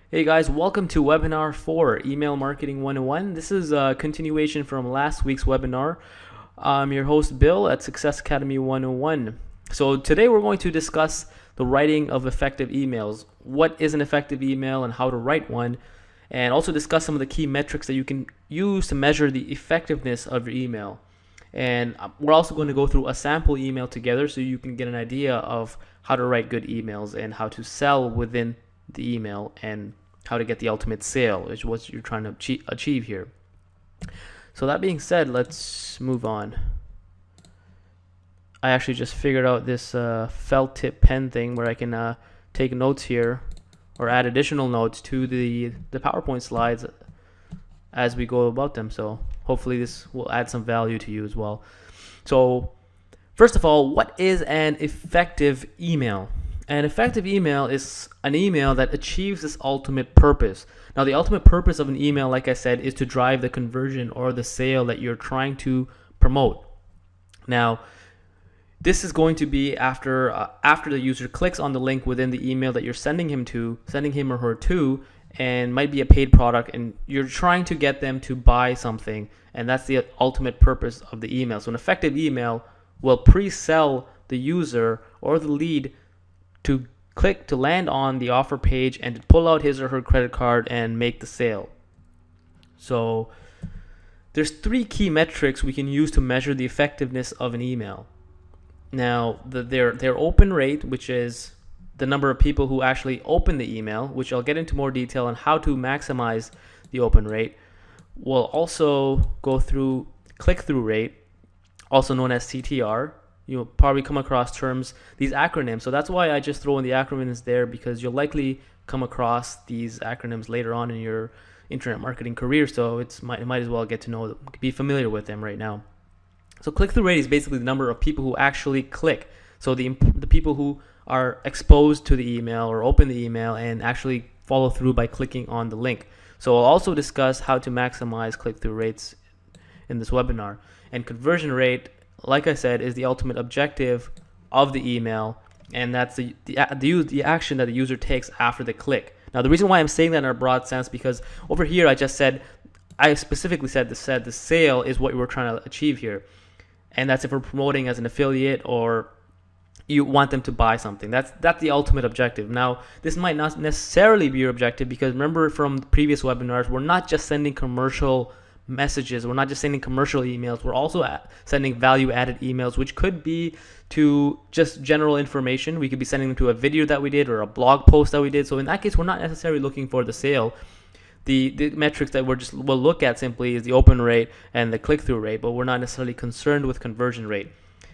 Hey guys, welcome to webinar 4, Email Marketing 101. This is a continuation from last week's webinar. I'm your host Bill at Success Academy 101. So today we're going to discuss the writing of effective emails. What is an effective email and how to write one, and also discuss some of the key metrics that you can use to measure the effectiveness of your email. And we're also going to go through a sample email together so you can get an idea of how to write good emails and how to sell within the email and how to get the ultimate sale is what you're trying to achieve here. So that being said, let's move on. I actually just figured out this felt tip pen thing where I can take notes here or add additional notes to the PowerPoint slides as we go about them. So hopefully this will add some value to you as well. So first of all, what is an effective email? An effective email is an email that achieves this ultimate purpose. Now, the ultimate purpose of an email, like I said, is to drive the conversion or the sale that you're trying to promote. Now, this is going to be after the user clicks on the link within the email that you're sending him or her to, and might be a paid product, and you're trying to get them to buy something, and that's the ultimate purpose of the email. So an effective email will pre-sell the user or the lead to click to land on the offer page and to pull out his or her credit card and make the sale. So there's three key metrics we can use to measure the effectiveness of an email. Now, their open rate, which is the number of people who actually open the email, which I'll get into more detail on how to maximize the open rate. We'll also go through click-through rate, also known as CTR. You'll probably come across these acronyms. So that's why I just throw in the acronyms there, because you'll likely come across these acronyms later on in your internet marketing career. So it might as well get to know them, be familiar with them right now. So click-through rate is basically the number of people who actually click. So the people who are exposed to the email or open the email and actually follow through by clicking on the link. So I'll also discuss how to maximize click-through rates in this webinar. And conversion rate, like I said, is the ultimate objective of the email, and that's the action that the user takes after the click. Now, the reason why I'm saying that in a broad sense, because over here I specifically said the sale is what we're trying to achieve here, and that's if we're promoting as an affiliate or you want them to buy something. That's the ultimate objective. Now, this might not necessarily be your objective, because remember from previous webinars, we're not just sending commercial messages, we're not just sending commercial emails, we're also sending value-added emails, which could be to just general information. We could be sending them to a video that we did or a blog post that we did. So in that case, we're not necessarily looking for the sale. The metrics that we'll look at simply is the open rate and the click-through rate, but we're not necessarily concerned with conversion rate.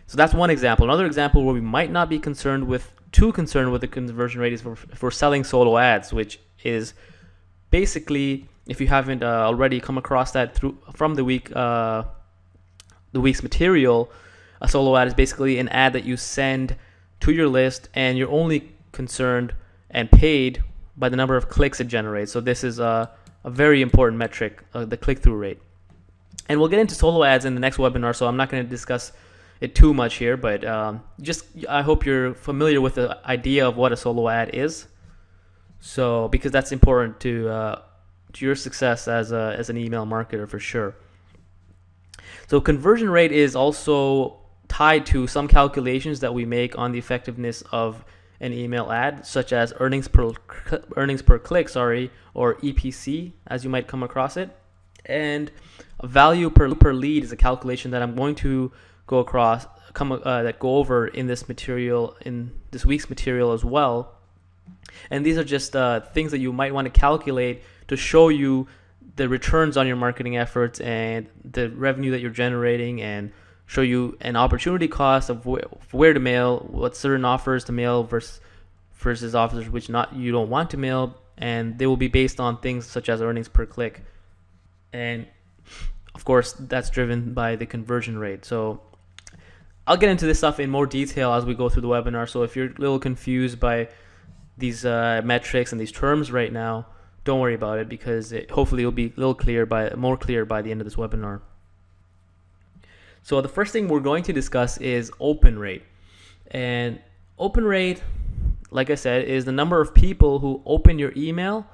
So that's one example. Another example where we might not be too concerned with the conversion rate is if we're selling solo ads, which is basically, if you haven't already come across that from the week's material, a solo ad is basically an ad that you send to your list, and you're only concerned and paid by the number of clicks it generates. So this is a very important metric, the click-through rate. And we'll get into solo ads in the next webinar, so I'm not going to discuss it too much here, but I hope you're familiar with the idea of what a solo ad is. So because that's important to your success as an email marketer for sure. So conversion rate is also tied to some calculations that we make on the effectiveness of an email ad, such as earnings per click, or EPC, as you might come across it. And value per lead is a calculation that I'm going to go over in this material, in this week's material as well. And these are just things that you might want to calculate to show you the returns on your marketing efforts and the revenue that you're generating, and show you an opportunity cost of where to mail, what certain offers to mail versus offers which you don't want to mail, and they will be based on things such as earnings per click. And of course, that's driven by the conversion rate. So I'll get into this stuff in more detail as we go through the webinar. So if you're a little confused by these metrics and these terms right now, don't worry about it, because hopefully it'll be a little more clear by the end of this webinar. So the first thing we're going to discuss is open rate. And open rate, like I said, is the number of people who open your email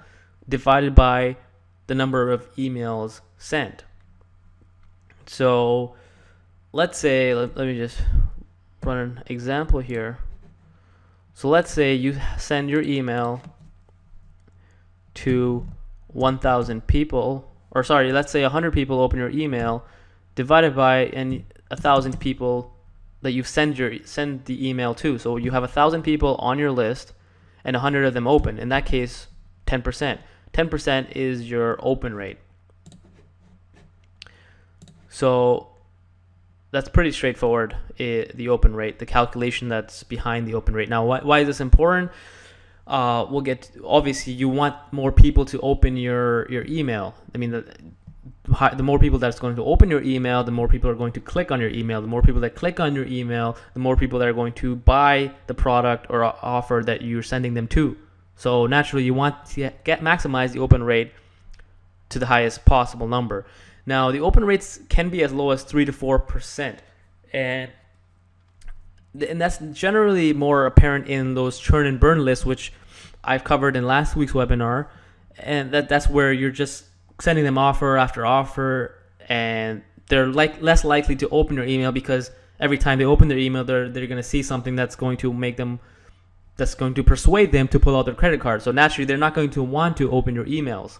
divided by the number of emails sent. So let's say, let me just run an example here. So let's say you send your email to 1,000 people, or sorry, let's say 100 people open your email, divided by 1,000 people that you send the email to. So you have 1,000 people on your list, and 100 of them open. In that case, 10%. 10% is your open rate. So that's pretty straightforward, the open rate, the calculation that's behind the open rate. Now, why is this important? We'll get obviously you want more people to open your email. I mean, the more people that's going to open your email, the more people are going to click on your email. The more people that click on your email, the more people that are going to buy the product or offer that you're sending them to. So naturally, you want to maximize the open rate to the highest possible number. Now, the open rates can be as low as 3 to 4%, and that's generally more apparent in those churn and burn lists, which I've covered in last week's webinar. And that's where you're just sending them offer after offer, and they're less likely to open your email, because every time they open their email, they're going to see something that's going to persuade them to pull out their credit card. So naturally, they're not going to want to open your emails.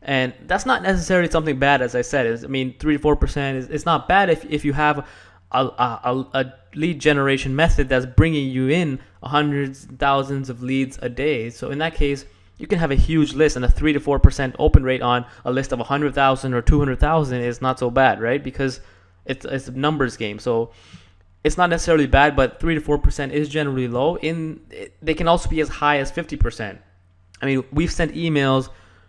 And that's not necessarily something bad, as I said. 3 to 4% is not bad if you have a lead generation method that's bringing you in hundreds, thousands of leads a day. So in that case, you can have a huge list, and a 3 to 4% open rate on a list of 100,000 or 200,000 is not so bad, right? Because it's a numbers game. So it's not necessarily bad, but 3 to 4% is generally low. They can also be as high as 50%. I mean, we've sent emails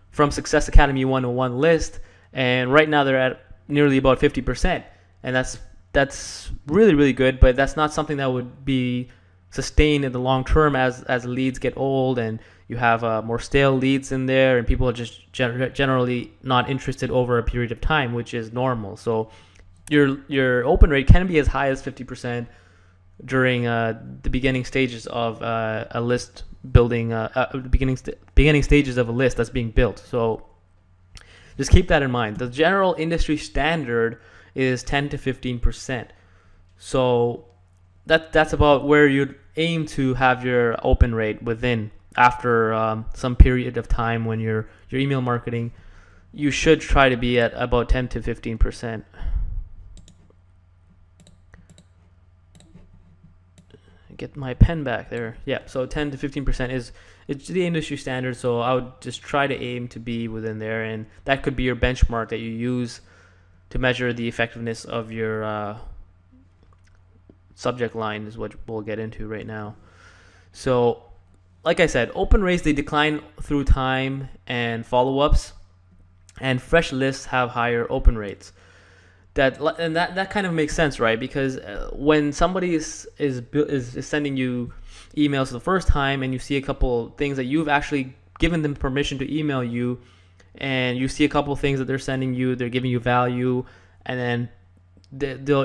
from Success Academy 101 list, and right now they're at nearly about 50%, and that's really, really good. But that's not something that would be sustained in the long term as leads get old and you have more stale leads in there, and people are just generally not interested over a period of time, which is normal. So your open rate can be as high as 50% during the beginning stages of a list building, beginning stages of a list that's being built. So just keep that in mind. The general industry standard is 10 to 15%. So that's about where you'd aim to have your open rate within after some period of time when your email marketing. You should try to be at about 10 to 15%. Get my pen back there. Yeah, so 10 to 15% is the industry standard, so I would just try to aim to be within there, and that could be your benchmark that you use to measure the effectiveness of your subject line, is what we'll get into right now. So like I said, open rates, they decline through time and follow-ups, and fresh lists have higher open rates. That kind of makes sense, right? Because when somebody is sending you emails the first time, and you see a couple things that you've actually given them permission to email you, and you see a couple things that they're sending you, they're giving you value, and then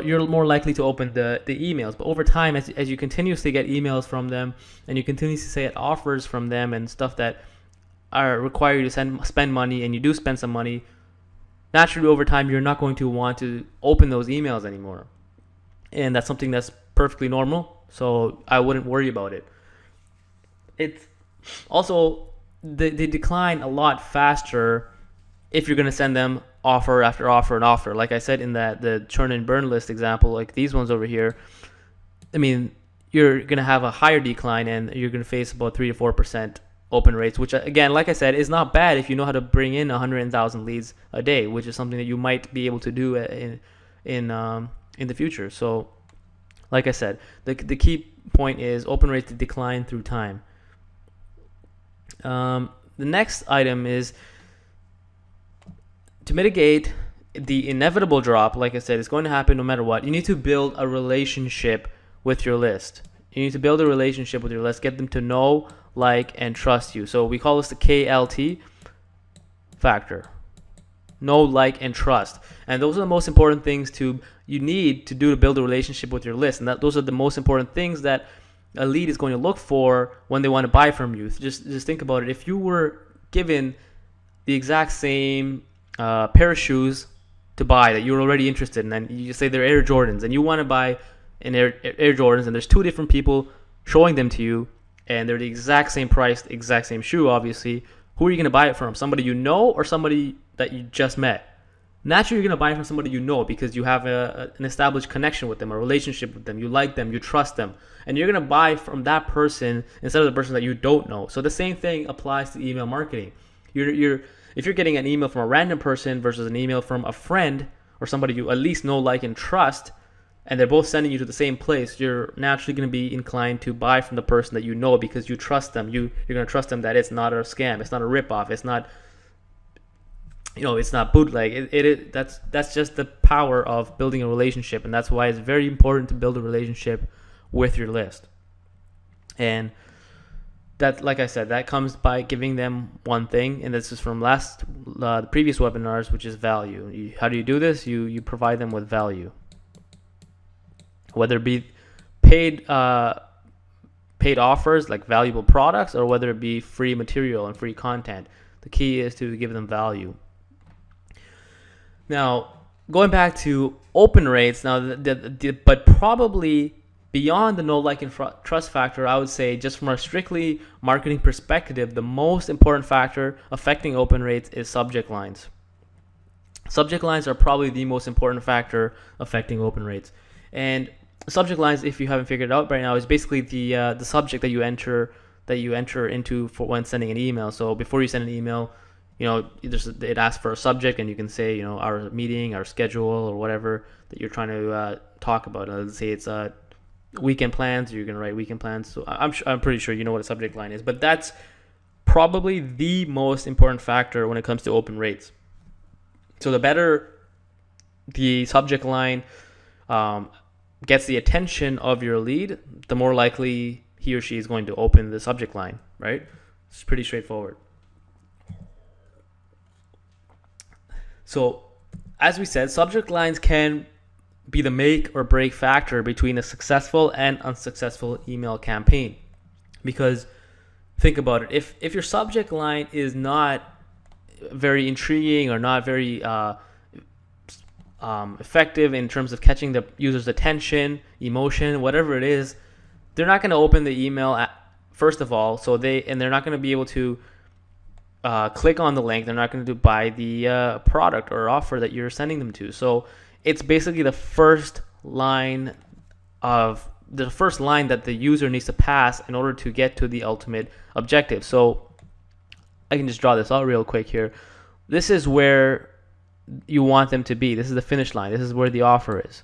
you're more likely to open the emails. But over time, as you continuously get emails from them, and you continuously get offers from them and stuff that are require you to spend money, and you do spend some money, naturally over time you're not going to want to open those emails anymore. And that's something that's perfectly normal, so I wouldn't worry about it. It's also, they decline a lot faster if you're going to send them offer after offer and offer. Like I said in the churn and burn list example, like these ones over here, I mean, you're going to have a higher decline, and you're going to face about 3 to 4% open rates, which again, like I said, is not bad if you know how to bring in 100,000 leads a day, which is something that you might be able to do in the future. So like I said, the key point is open rates decline through time. The next item is to mitigate the inevitable drop. Like I said, it's going to happen no matter what. You need to build a relationship with your list. You need to build a relationship with your list, get them to know, like, and trust you. So we call this the KLT factor: know, like, and trust. And those are the most important things you need to do to build a relationship with your list. And those are the most important things that a lead is going to look for when they want to buy from you. Just think about it. If you were given the exact same pair of shoes to buy that you're already interested in, and you say they're Air Jordans, and you want to buy an Air Jordans, and there's two different people showing them to you, and they're the exact same price, the exact same shoe, obviously. Who are you going to buy it from? Somebody you know or somebody that you just met? Naturally, you're going to buy it from somebody you know because you have an established connection with them, a relationship with them. You like them, you trust them. And you're going to buy from that person instead of the person that you don't know. So the same thing applies to email marketing. If you're getting an email from a random person versus an email from a friend or somebody you at least know, like, and trust, and they're both sending you to the same place, you're naturally going to be inclined to buy from the person that you know because you trust them. You're going to trust them that it's not a scam, it's not a ripoff, it's not, it's not bootleg. That's just the power of building a relationship, and that's why it's very important to build a relationship with your list. And that, like I said, that comes by giving them one thing, and this is from the previous webinars, which is value. How do you do this? You provide them with value, whether it be paid offers like valuable products, or whether it be free material and free content. The key is to give them value. Now, going back to open rates, but probably beyond the know, like, and trust factor, I would say just from a strictly marketing perspective, the most important factor affecting open rates is subject lines. Subject lines are probably the most important factor affecting open rates. And subject lines, if you haven't figured it out right now, is basically the subject that you enter into for when sending an email. So before you send an email, it asks for a subject, and you can say, our meeting, our schedule, or whatever that you're trying to talk about. Let's say it's weekend plans. You're gonna write weekend plans. So I'm pretty sure you know what a subject line is. But that's probably the most important factor when it comes to open rates. So the better the subject line gets the attention of your lead, the more likely he or she is going to open the subject line, right? It's pretty straightforward. So, as we said, subject lines can be the make or break factor between a successful and unsuccessful email campaign. Because think about it, if your subject line is not very intriguing or not very effective in terms of catching the user's attention, emotion, whatever it is, they're not going to open the email first of all. So they're not going to be able to click on the link. They're not going to buy the product or offer that you're sending them to. So it's basically the first line that the user needs to pass in order to get to the ultimate objective. So I can just draw this out real quick here. This is where you want them to be. This is the finish line. This is where the offer is.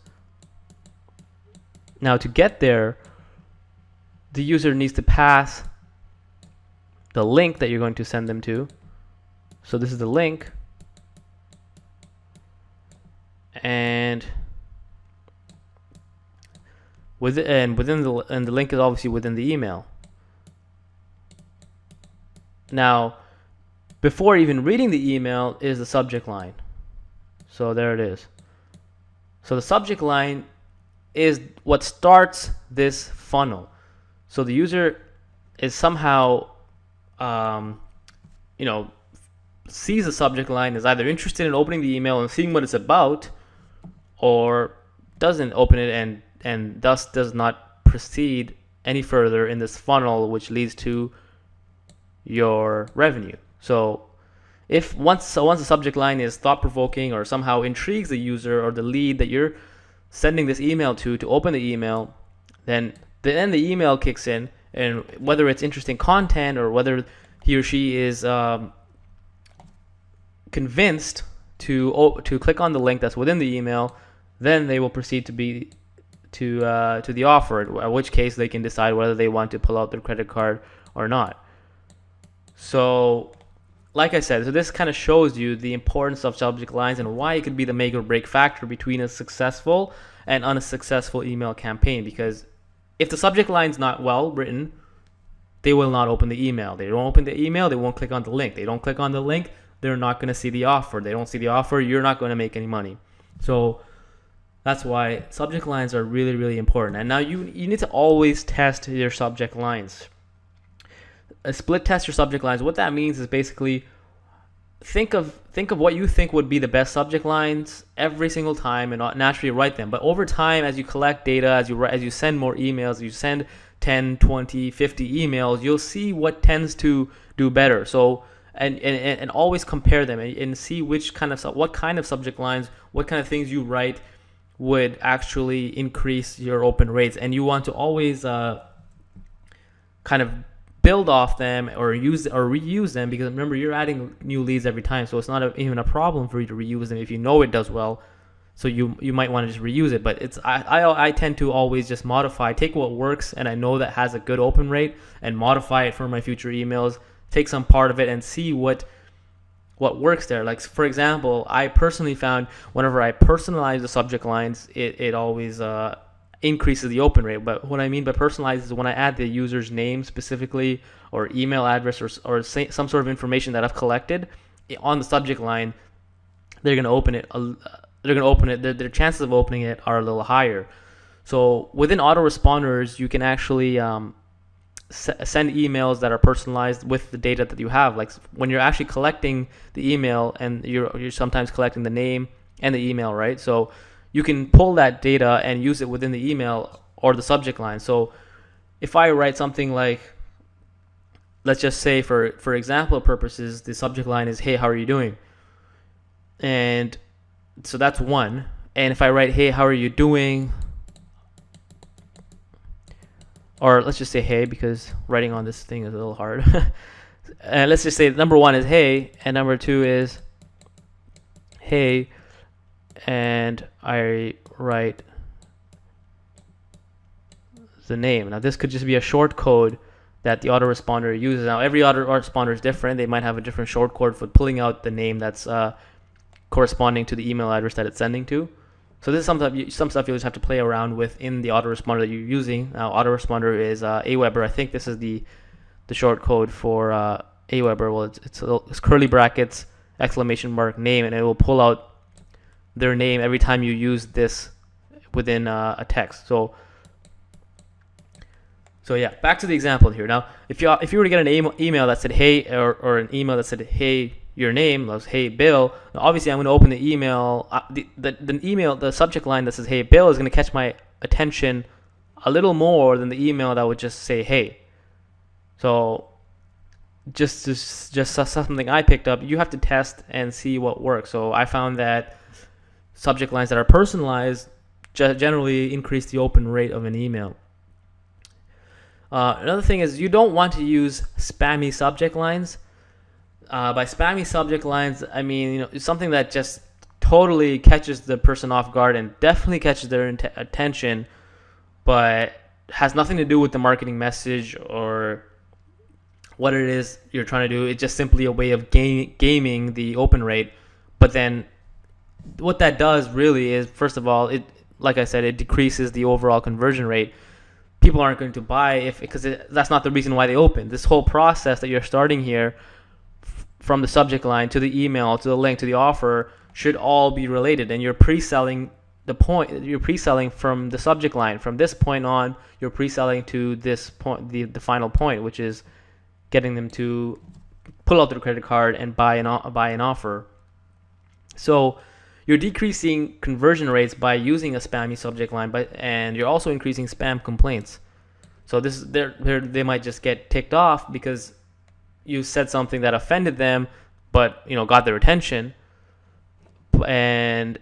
Now, to get there, the user needs to pass the link that you're going to send them to. So this is the link, and the link is obviously within the email. Now, before even reading the email is the subject line. So there it is. So the subject line is what starts this funnel. So the user is somehow, sees the subject line, is either interested in opening the email and seeing what it's about, or doesn't open it and thus does not proceed any further in this funnel, which leads to your revenue. So if once the subject line is thought-provoking or somehow intrigues the user or the lead that you're sending this email to open the email, then the email kicks in, and whether it's interesting content or whether he or she is convinced to click on the link that's within the email, then they will proceed to the offer, at which case they can decide whether they want to pull out their credit card or not. So, like I said, so this kind of shows you the importance of subject lines and why it could be the make or break factor between a successful and unsuccessful email campaign. Because if the subject line's not well written, they will not open the email. They don't open the email, they won't click on the link. They don't click on the link, they're not going to see the offer. They don't see the offer, you're not going to make any money. So that's why subject lines are really, really important. And now you need to always test your subject lines. Split test your subject lines. What that means is basically think of what you think would be the best subject lines every single time, and naturally write them. But over time, as you collect data, as you send more emails, you send 10, 20, 50 emails, you'll see what tends to do better. So and always compare them, and see what kind of subject lines, what kind of things you write would actually increase your open rates. And you want to always kind of build off them or reuse them, because remember, you're adding new leads every time, so it's not even a problem for you to reuse them if you know it does well. So you might want to just reuse it. But I tend to always just take what works and I know that has a good open rate, and modify it for my future emails. Take some part of it and see what works there. Like, for example, I personally found whenever I personalize the subject lines, it always increases the open rate. But what I mean by personalize is when I add the user's name specifically, or email address, or some sort of information that I've collected on the subject line, they're going to open it. Their chances of opening it are a little higher. So within autoresponders, you can actually send emails that are personalized with the data that you have. Like when you're actually collecting the email, and you're sometimes collecting the name and the email, right? So you can pull that data and use it within the email or the subject line. So if I write something like, let's just say for example purposes, the subject line is, "Hey, how are you doing?" And so that's one. And if I write, "Hey, how are you doing?" Or let's just say "Hey," because writing on this thing is a little hard. And let's just say number one is "Hey," and number two is "Hey," and I write the name. Now this could just be a short code that the autoresponder uses. Now every autoresponder is different. They might have a different short code for pulling out the name that's corresponding to the email address that it's sending to. So this is some stuff you just have to play around with in the autoresponder that you're using. Now autoresponder is Aweber. I think this is the short code for Aweber. Well, it's curly brackets, exclamation mark, name, and it will pull out their name every time you use this within a text. So yeah, back to the example here. Now, if you were to get an email that said "Hey," or an email that said "Hey, your name," was "Hey, Bill," now obviously I'm going to open the email. The subject line that says "Hey, Bill" is going to catch my attention a little more than the email that would just say "Hey." So just something I picked up. You have to test and see what works. So I found that subject lines that are personalized generally increase the open rate of an email. Another thing is, you don't want to use spammy subject lines. By spammy subject lines, I mean, something that just totally catches the person off guard and definitely catches their attention, but has nothing to do with the marketing message or what it is you're trying to do. It's just simply a way of gaming the open rate. But then what that does really is, first of all, like I said, it decreases the overall conversion rate. People aren't going to buy because that's not the reason why they open. This whole process that you're starting here, from the subject line to the email to the link to the offer, should all be related, and you're pre-selling from the subject line. From this point on, you're pre-selling to this point, the final point, which is getting them to pull out their credit card and buy an offer. So you're decreasing conversion rates by using a spammy subject line, and you're also increasing spam complaints. So they might just get ticked off because you said something that offended them, but got their attention, and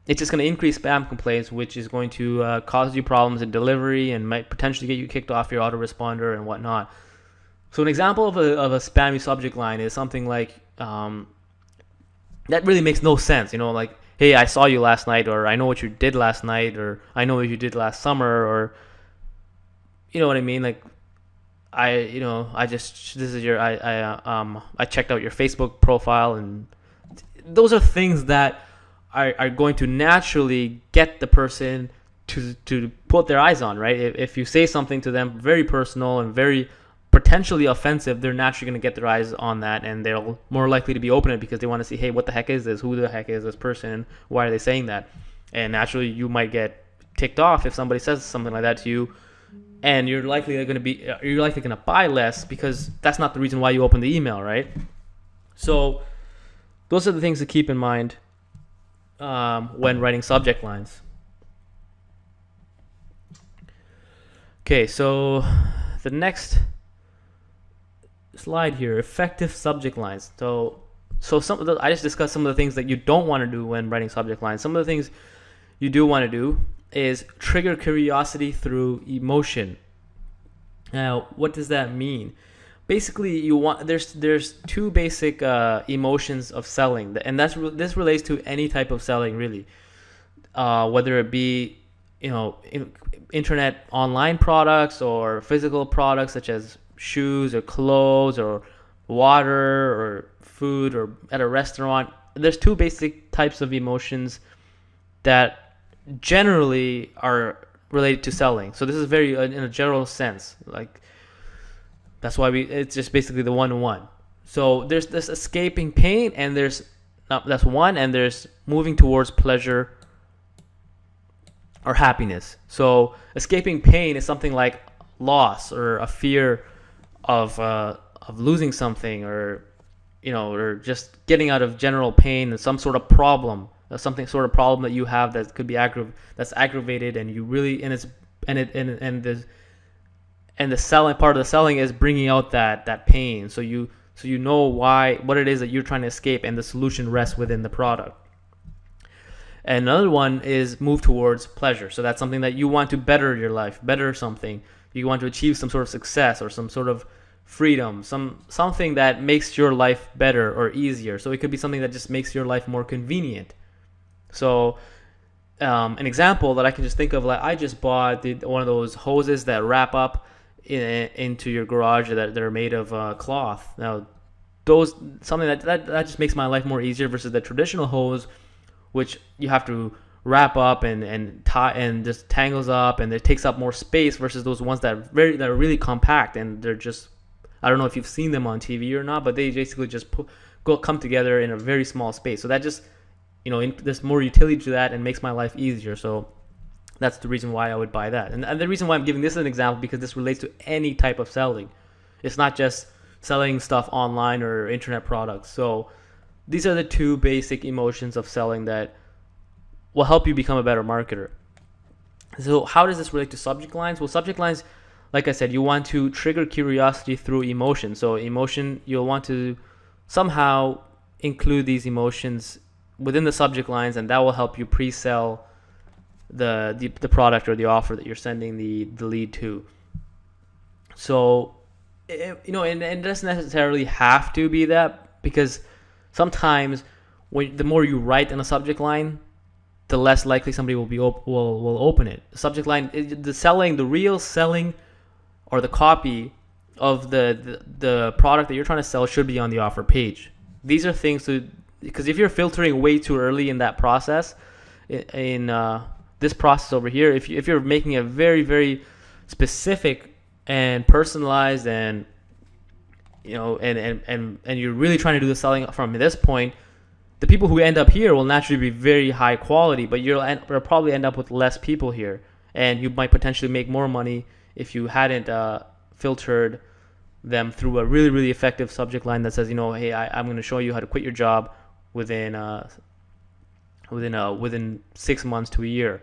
it's just going to increase spam complaints, which is going to cause you problems in delivery and might potentially get you kicked off your autoresponder and whatnot. So an example of a spammy subject line is something like that really makes no sense. Like, "Hey, I saw you last night," or "I know what you did last night," or "I know what you did last summer," or you know what I mean? Like, I checked out your Facebook profile, and those are things that are going to naturally get the person to put their eyes on, right? If you say something to them very personal and very potentially offensive, they're naturally going to get their eyes on that, and they're more likely to be open it because they want to see, "Hey, what the heck is this? Who the heck is this person? Why are they saying that?" And naturally, you might get ticked off if somebody says something like that to you, and you're likely going to buy less because that's not the reason why you opened the email, right? So those are the things to keep in mind when writing subject lines. Okay, so the next slide here, effective subject lines. So some of the, I just discussed some of the things that you don't want to do when writing subject lines. Some of the things you do want to do is trigger curiosity through emotion. Now, what does that mean? Basically, you want there's two basic emotions of selling, and this relates to any type of selling, really, whether it be internet online products or physical products such as shoes or clothes or water or food or at a restaurant. There's two basic types of emotions that generally are related to selling. So this is very in a general sense, like that's why it's just basically the one-to-one. So there's this escaping pain, and that's one, and there's moving towards pleasure or happiness. So escaping pain is something like loss or a fear of losing something, or or just getting out of general pain and some sort of problem, problem that you have that could be that's aggravated, and you really and the selling part of the selling is bringing out that pain. So you know what it is that you're trying to escape, and the solution rests within the product. And another one is move towards pleasure. So that's something that you want to better your life, better something. You want to achieve some sort of success or some sort of freedom, something that makes your life better or easier. So it could be something that just makes your life more convenient. So an example that I can just think of, like I just bought one of those hoses that wrap up into your garage that are made of cloth. Now, something that just makes my life more easier versus the traditional hose, which you have to wrap up and tie and just tangles up, and it takes up more space versus those ones that are really compact, and they're just, I don't know if you've seen them on TV or not, but they basically just come together in a very small space. So that just, there's more utility to that and makes my life easier. So that's the reason why I would buy that. And the reason why I'm giving this as an example, because this relates to any type of selling. It's not just selling stuff online or internet products. So these are the two basic emotions of selling that will help you become a better marketer. So how does this relate to subject lines? Well, subject lines, like I said, you want to trigger curiosity through emotion. So emotion, you'll want to somehow include these emotions within the subject lines, and that will help you pre-sell the product or the offer that you're sending the lead to. So, and it doesn't necessarily have to be that, because sometimes the more you write in a subject line, the less likely somebody will open it. The subject line, the real selling or the copy of the product that you're trying to sell should be on the offer page. These are things because if you're filtering way too early in that process, in this process over here, if you're making a very, very specific and personalized and and you're really trying to do the selling from this point, the people who end up here will naturally be very high quality, but you'll probably end up with less people here, and you might potentially make more money if you hadn't filtered them through a really, really effective subject line that says, hey, I'm going to show you how to quit your job within 6 months to a year.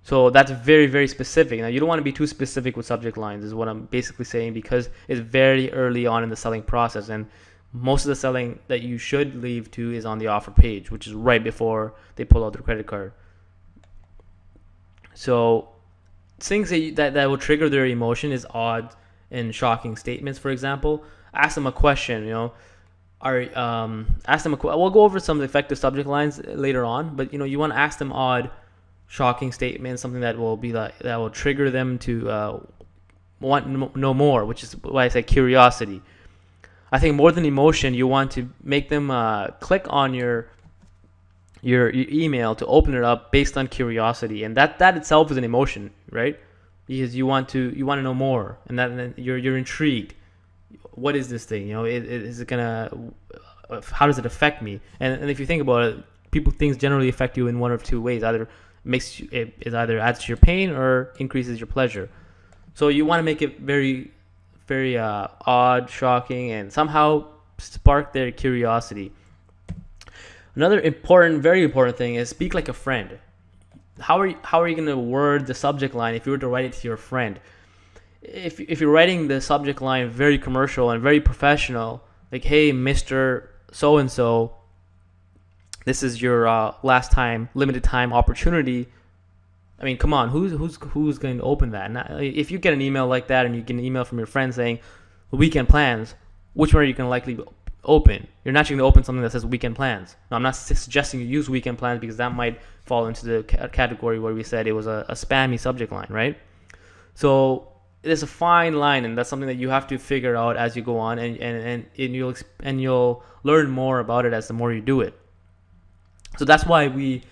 So that's very, very specific. Now, you don't want to be too specific with subject lines, is what I'm basically saying, because it's very early on in the selling process, and most of the selling that you should leave to is on the offer page, which is right before they pull out their credit card. So things that will trigger their emotion is odd and shocking statements. For example, ask them a question. Ask them we'll go over some effective subject lines later on, but you want to ask them odd, shocking statements, something that will trigger them to want to know more, which is why I say curiosity. I think more than emotion, you want to make them click on your email to open it up based on curiosity, and that itself is an emotion, right? Because you want to know more, and then you're intrigued. What is this thing? Is it gonna? How does it affect me? And if you think about it, things generally affect you in one of two ways. Either it either adds to your pain or increases your pleasure. So you want to make it very, very odd, shocking, and somehow spark their curiosity. Another important, very important thing is speak like a friend. How are you going to word the subject line if you were to write it to your friend? If you're writing the subject line very commercial and very professional, like, hey, Mr. So-and-so, this is your last time, limited time opportunity. I mean, come on, who's going to open that? Now, if you get an email like that and you get an email from your friend saying weekend plans, which one are you going to likely open? You're not going to open something that says weekend plans. Now, I'm not suggesting you use weekend plans because that might fall into the category where we said it was a spammy subject line, right? So there's a fine line, and that's something that you have to figure out as you go on, and you'll learn more about it as the more you do it. So that's why we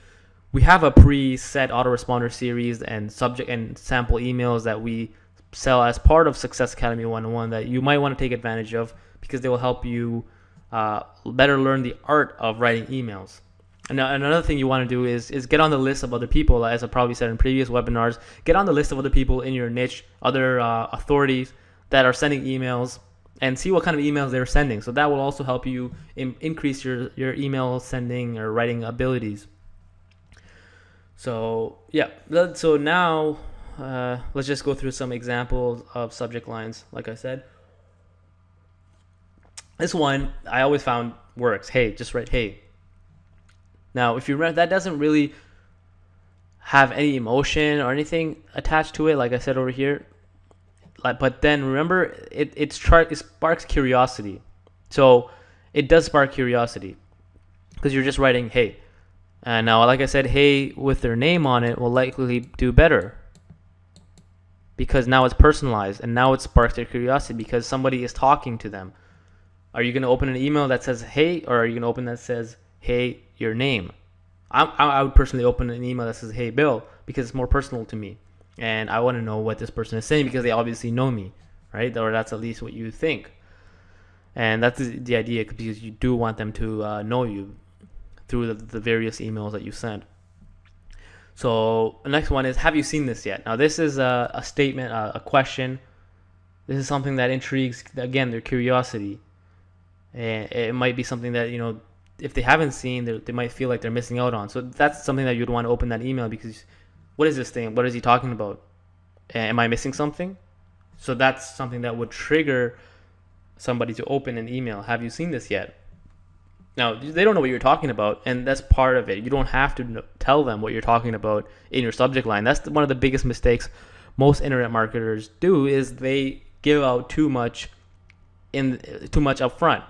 have a preset autoresponder series and subject and sample emails that we sell as part of Success Academy 101 that you might want to take advantage of, because they will help you better learn the art of writing emails. And another thing you want to do is get on the list of other people, as I probably said in previous webinars. Get on the list of other people in your niche, other authorities that are sending emails, and see what kind of emails they're sending. So that will also help you increase your email sending or writing abilities. So yeah, so now let's just go through some examples of subject lines. Like I said, this one I always found works. Hey, just write hey. Now, if you read that, doesn't really have any emotion or anything attached to it, like I said over here. But then remember, it sparks curiosity. So it does spark curiosity because you're just writing hey. And now, like I said, hey with their name on it will likely do better, because now it's personalized and now it sparks their curiosity because somebody is talking to them. Are you going to open an email that says hey, or are you going to open that says hey, your name? I would personally open an email that says hey, Bill, because it's more personal to me, and I want to know what this person is saying because they obviously know me, right? Or that's at least what you think, and that's the idea, because you do want them to know you through the various emails that you send. So the next one is, have you seen this yet? Now this is a statement, a question. This is something that intrigues, again, their curiosity. And it might be something that, you know, if they haven't seen, they might feel like they're missing out on. So that's something that you'd want to open that email, because what is this thing? What is he talking about? Am I missing something? So that's something that would trigger somebody to open an email. Have you seen this yet? Now, they don't know what you're talking about, and that's part of it. You don't have to tell them what you're talking about in your subject line. That's one of the biggest mistakes most internet marketers do, is they give out too much up front.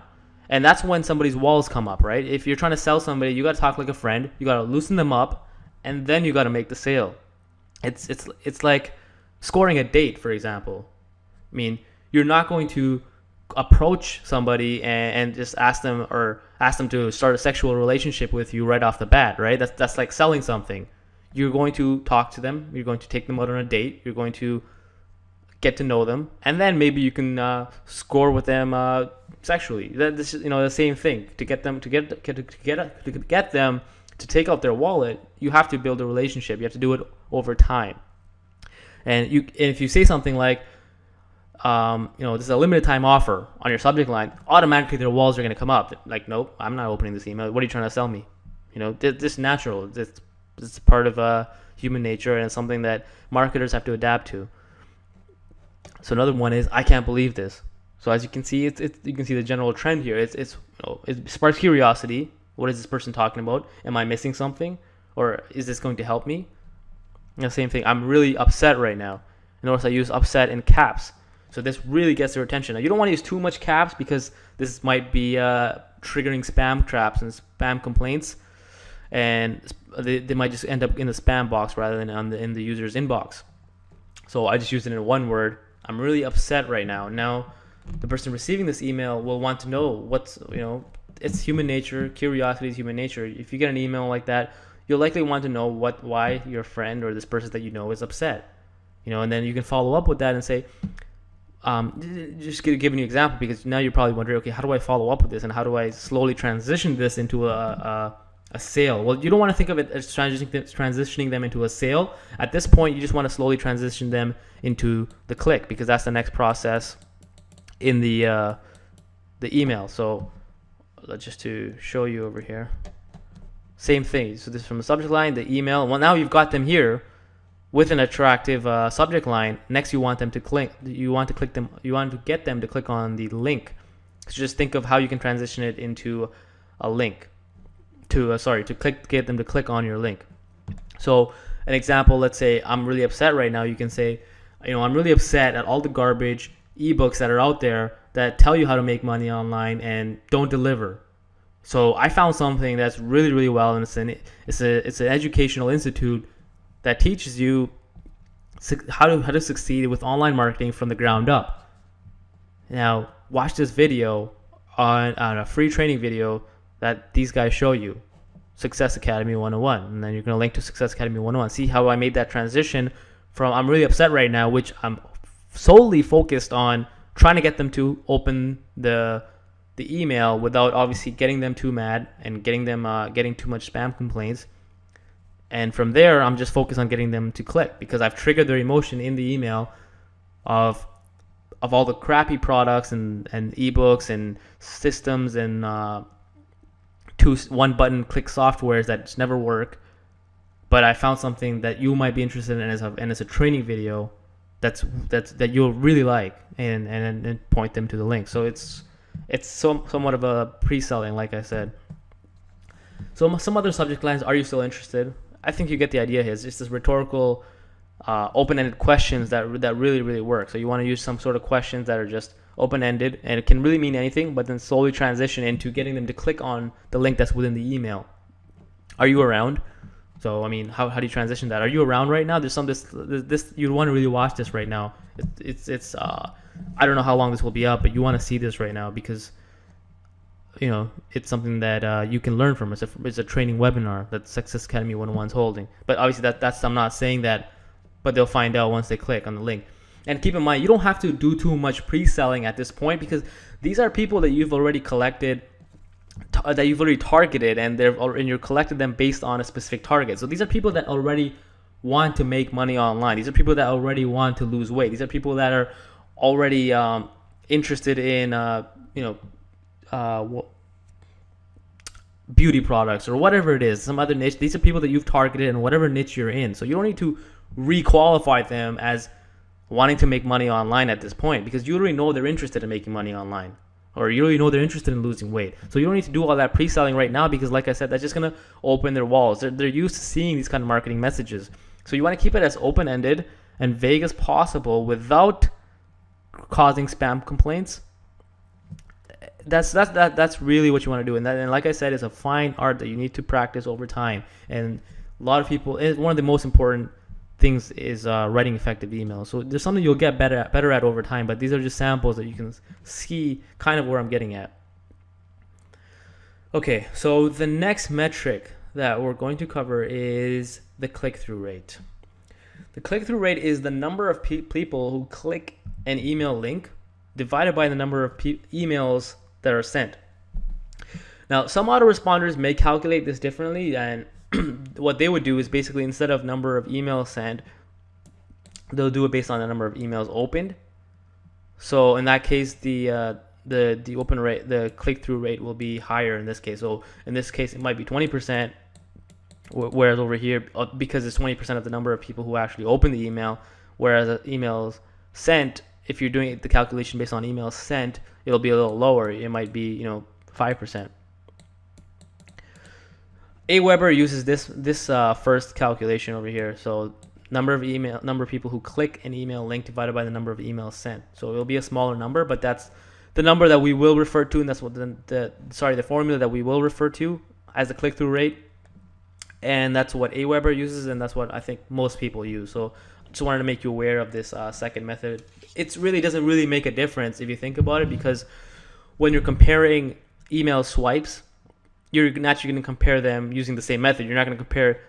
And that's when somebody's walls come up, right? If you're trying to sell somebody, you got to talk like a friend. You got to loosen them up, and then you got to make the sale. It's like scoring a date, for example. I mean, you're not going to approach somebody and just ask them to start a sexual relationship with you right off the bat, right? That's like selling something. You're going to talk to them. You're going to take them out on a date. You're going to get to know them, and then maybe you can score with them sexually. This is, the same thing. To get them to take out their wallet, you have to build a relationship. You have to do it over time. And if you say something like, this is a limited time offer on your subject line, automatically their walls are going to come up. Like, nope, I'm not opening this email. What are you trying to sell me? This is natural. It's part of human nature, and it's something that marketers have to adapt to. So another one is, I can't believe this. So as you can see, you can see the general trend here. It sparks curiosity. What is this person talking about? Am I missing something, or is this going to help me? The same thing. I'm really upset right now. Notice I use upset in caps. So this really gets their attention. Now, you don't want to use too much caps, because this might be triggering spam traps and spam complaints, and they might just end up in the spam box rather than in the user's inbox. So I just used it in one word. I'm really upset right now. Now, the person receiving this email will want to know it's human nature. Curiosity is human nature. If you get an email like that, you'll likely want to know why your friend or this person that you know is upset. And then you can follow up with that and say, just giving you an example, because now you're probably wondering, okay, how do I follow up with this, and how do I slowly transition this into a sale? Well, you don't want to think of it as transitioning them into a sale. At this point, you just want to slowly transition them into the click, because that's the next process in the email. So let's just to show you over here. Same thing. So this is from the subject line, the email. Well, now you've got them here with an attractive subject line. Next, you want them to click. You want to click them. You want to get them to click on the link. So just think of how you can transition it into a link. Get them to click on your link. So an example, let's say I'm really upset right now. You can say, I'm really upset at all the garbage ebooks that are out there that tell you how to make money online and don't deliver. So I found something that's really, really well, and it's an educational institute that teaches you how to succeed with online marketing from the ground up. Now, watch this video on a free training video that these guys show you, Success Academy 101, and then you're going to link to Success Academy 101. See how I made that transition from I'm really upset right now, which I'm solely focused on trying to get them to open the email without obviously getting them too mad and getting too much spam complaints. And from there, I'm just focused on getting them to click because I've triggered their emotion in the email of all the crappy products and ebooks and systems and one button click softwares that just never work. But I found something that you might be interested in, and it's a training video that you'll really like, and point them to the link. So it's somewhat of a pre-selling, like I said. So some other subject lines: are you still interested? I think you get the idea here. It's just this rhetorical, open-ended questions that really, really work. So you want to use some sort of questions that are just open-ended, and it can really mean anything, but then slowly transition into getting them to click on the link that's within the email. Are you around? So I mean, how do you transition that? Are you around right now? There's this you'd want to really watch this right now. It's I don't know how long this will be up, but you want to see this right now because it's something that you can learn from. It's a training webinar that Success Academy 101 is holding. But obviously that's I'm not saying that, but they'll find out once they click on the link. And keep in mind, you don't have to do too much pre-selling at this point because these are people that you've already collected, that you've already targeted, and you're collecting them based on a specific target. So these are people that already want to make money online. These are people that already want to lose weight. These are people that are already interested in beauty products or whatever it is, some other niche. These are people that you've targeted in whatever niche you're in. So you don't need to re-qualify them as wanting to make money online at this point because you already know they're interested in making money online, or you already know they're interested in losing weight. So you don't need to do all that pre-selling right now because, like I said, that's just going to open their walls. They're used to seeing these kind of marketing messages. So you want to keep it as open-ended and vague as possible without causing spam complaints. That's really what you want to do. And like I said, it's a fine art that you need to practice over time. And a lot of people, one of the most important things is writing effective emails. So there's something you'll get better at over time, but these are just samples that you can see kind of where I'm getting at. Okay, so the next metric that we're going to cover is the click-through rate. The click-through rate is the number of people who click an email link divided by the number of emails that are sent. Now, some autoresponders may calculate this differently, and what they would do is basically instead of number of emails sent, they'll do it based on the number of emails opened. So in that case, the open rate, the click-through rate will be higher in this case. So in this case, it might be 20%, whereas over here, because it's 20% of the number of people who actually open the email, whereas emails sent, if you're doing the calculation based on emails sent, it'll be a little lower. It might be 5%. Aweber uses this first calculation over here. So number of people who click an email link divided by the number of emails sent. So it'll be a smaller number, but that's the number that we will refer to, and that's what the formula that we will refer to as the click-through rate. And that's what Aweber uses, and that's what I think most people use. So I just wanted to make you aware of this second method. It really doesn't really make a difference if you think about it, because when you're comparing email swipes, you're naturally going to compare them using the same method. You're not going to compare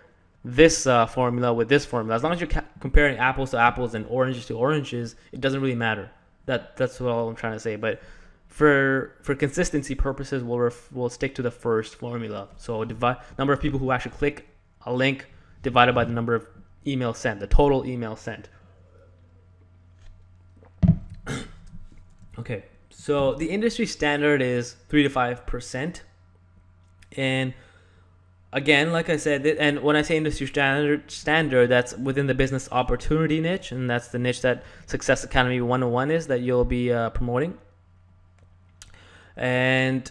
this formula with this formula. As long as you're comparing apples to apples and oranges to oranges, it doesn't really matter. That's what I'm trying to say. But for consistency purposes, we'll stick to the first formula. So number of people who actually click a link divided by the number of emails sent, the total email sent. Okay, so the industry standard is 3 to 5%. And again, like I said, and when I say industry standard, that's within the business opportunity niche, and that's the niche that Success Academy 101 is that you'll be promoting. And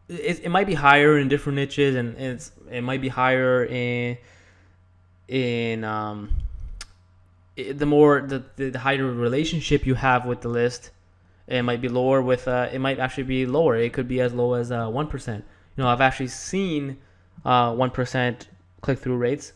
it might be higher in different niches, and it might be higher in the higher relationship you have with the list. It might be lower with it might actually be lower. It could be as low as 1%. I've actually seen 1% click-through rates,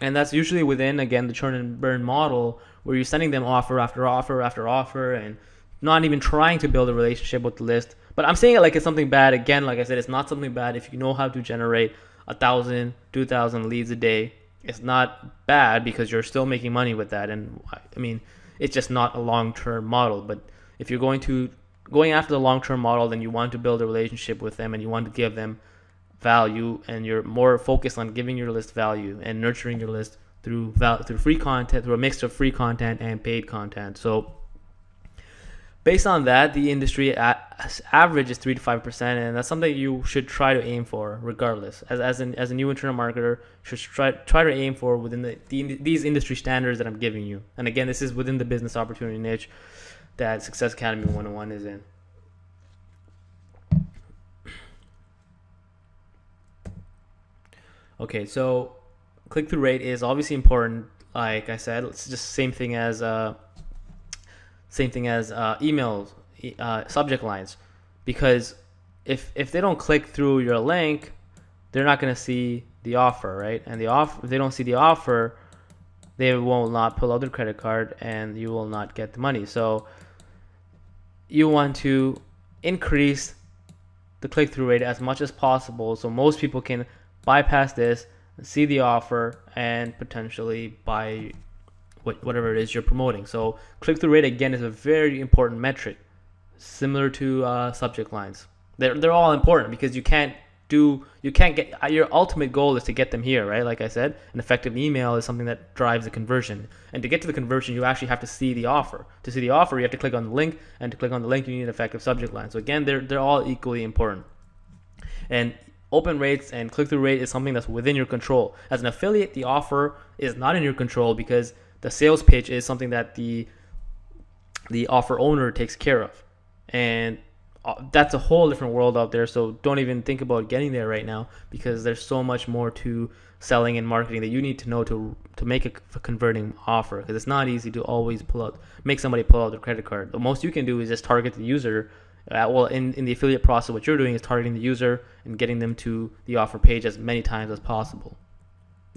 and that's usually within, again, the churn and burn model, where you're sending them offer after offer after offer and not even trying to build a relationship with the list. But I'm saying it like it's something bad. Again, like I said, it's not something bad if you know how to generate 1,000, 2,000 leads a day. It's not bad because you're still making money with that. And I mean, it's just not a long-term model. But if you're going after the long-term model, then you want to build a relationship with them and you want to give them value, and you're more focused on giving your list value and nurturing your list through free content, through a mix of free content and paid content. So based on that, the industry average is 3 to 5%, and that's something you should try to aim for regardless. As a new internet marketer, you should try to aim for within these industry standards that I'm giving you. And again, this is within the business opportunity niche that Success Academy 101 is in. Okay, so click-through rate is obviously important. Like I said, it's just same thing as emails, subject lines, because if they don't click through your link, they're not going to see the offer, right? And if they don't see the offer, they will not pull out their credit card, and you will not get the money. So you want to increase the click-through rate as much as possible, so most people can bypass this, see the offer, and potentially buy whatever it is you're promoting. So click-through rate, again, is a very important metric, similar to subject lines. They're all important because you can't get, your ultimate goal is to get them here, right? Like I said, an effective email is something that drives the conversion, and to get to the conversion, you actually have to see the offer. To see the offer, you have to click on the link, and to click on the link, you need an effective subject line. So again, they're all equally important. And open rates and click-through rate is something that's within your control. As an affiliate, the offer is not in your control because the sales pitch is something that the offer owner takes care of, and that's a whole different world out there. So don't even think about getting there right now, because there's so much more to selling and marketing that you need to know to make a converting offer, because it's not easy to always make somebody pull out their credit card. The most you can do is just target the user. In the affiliate process, what you're doing is targeting the user and getting them to the offer page as many times as possible,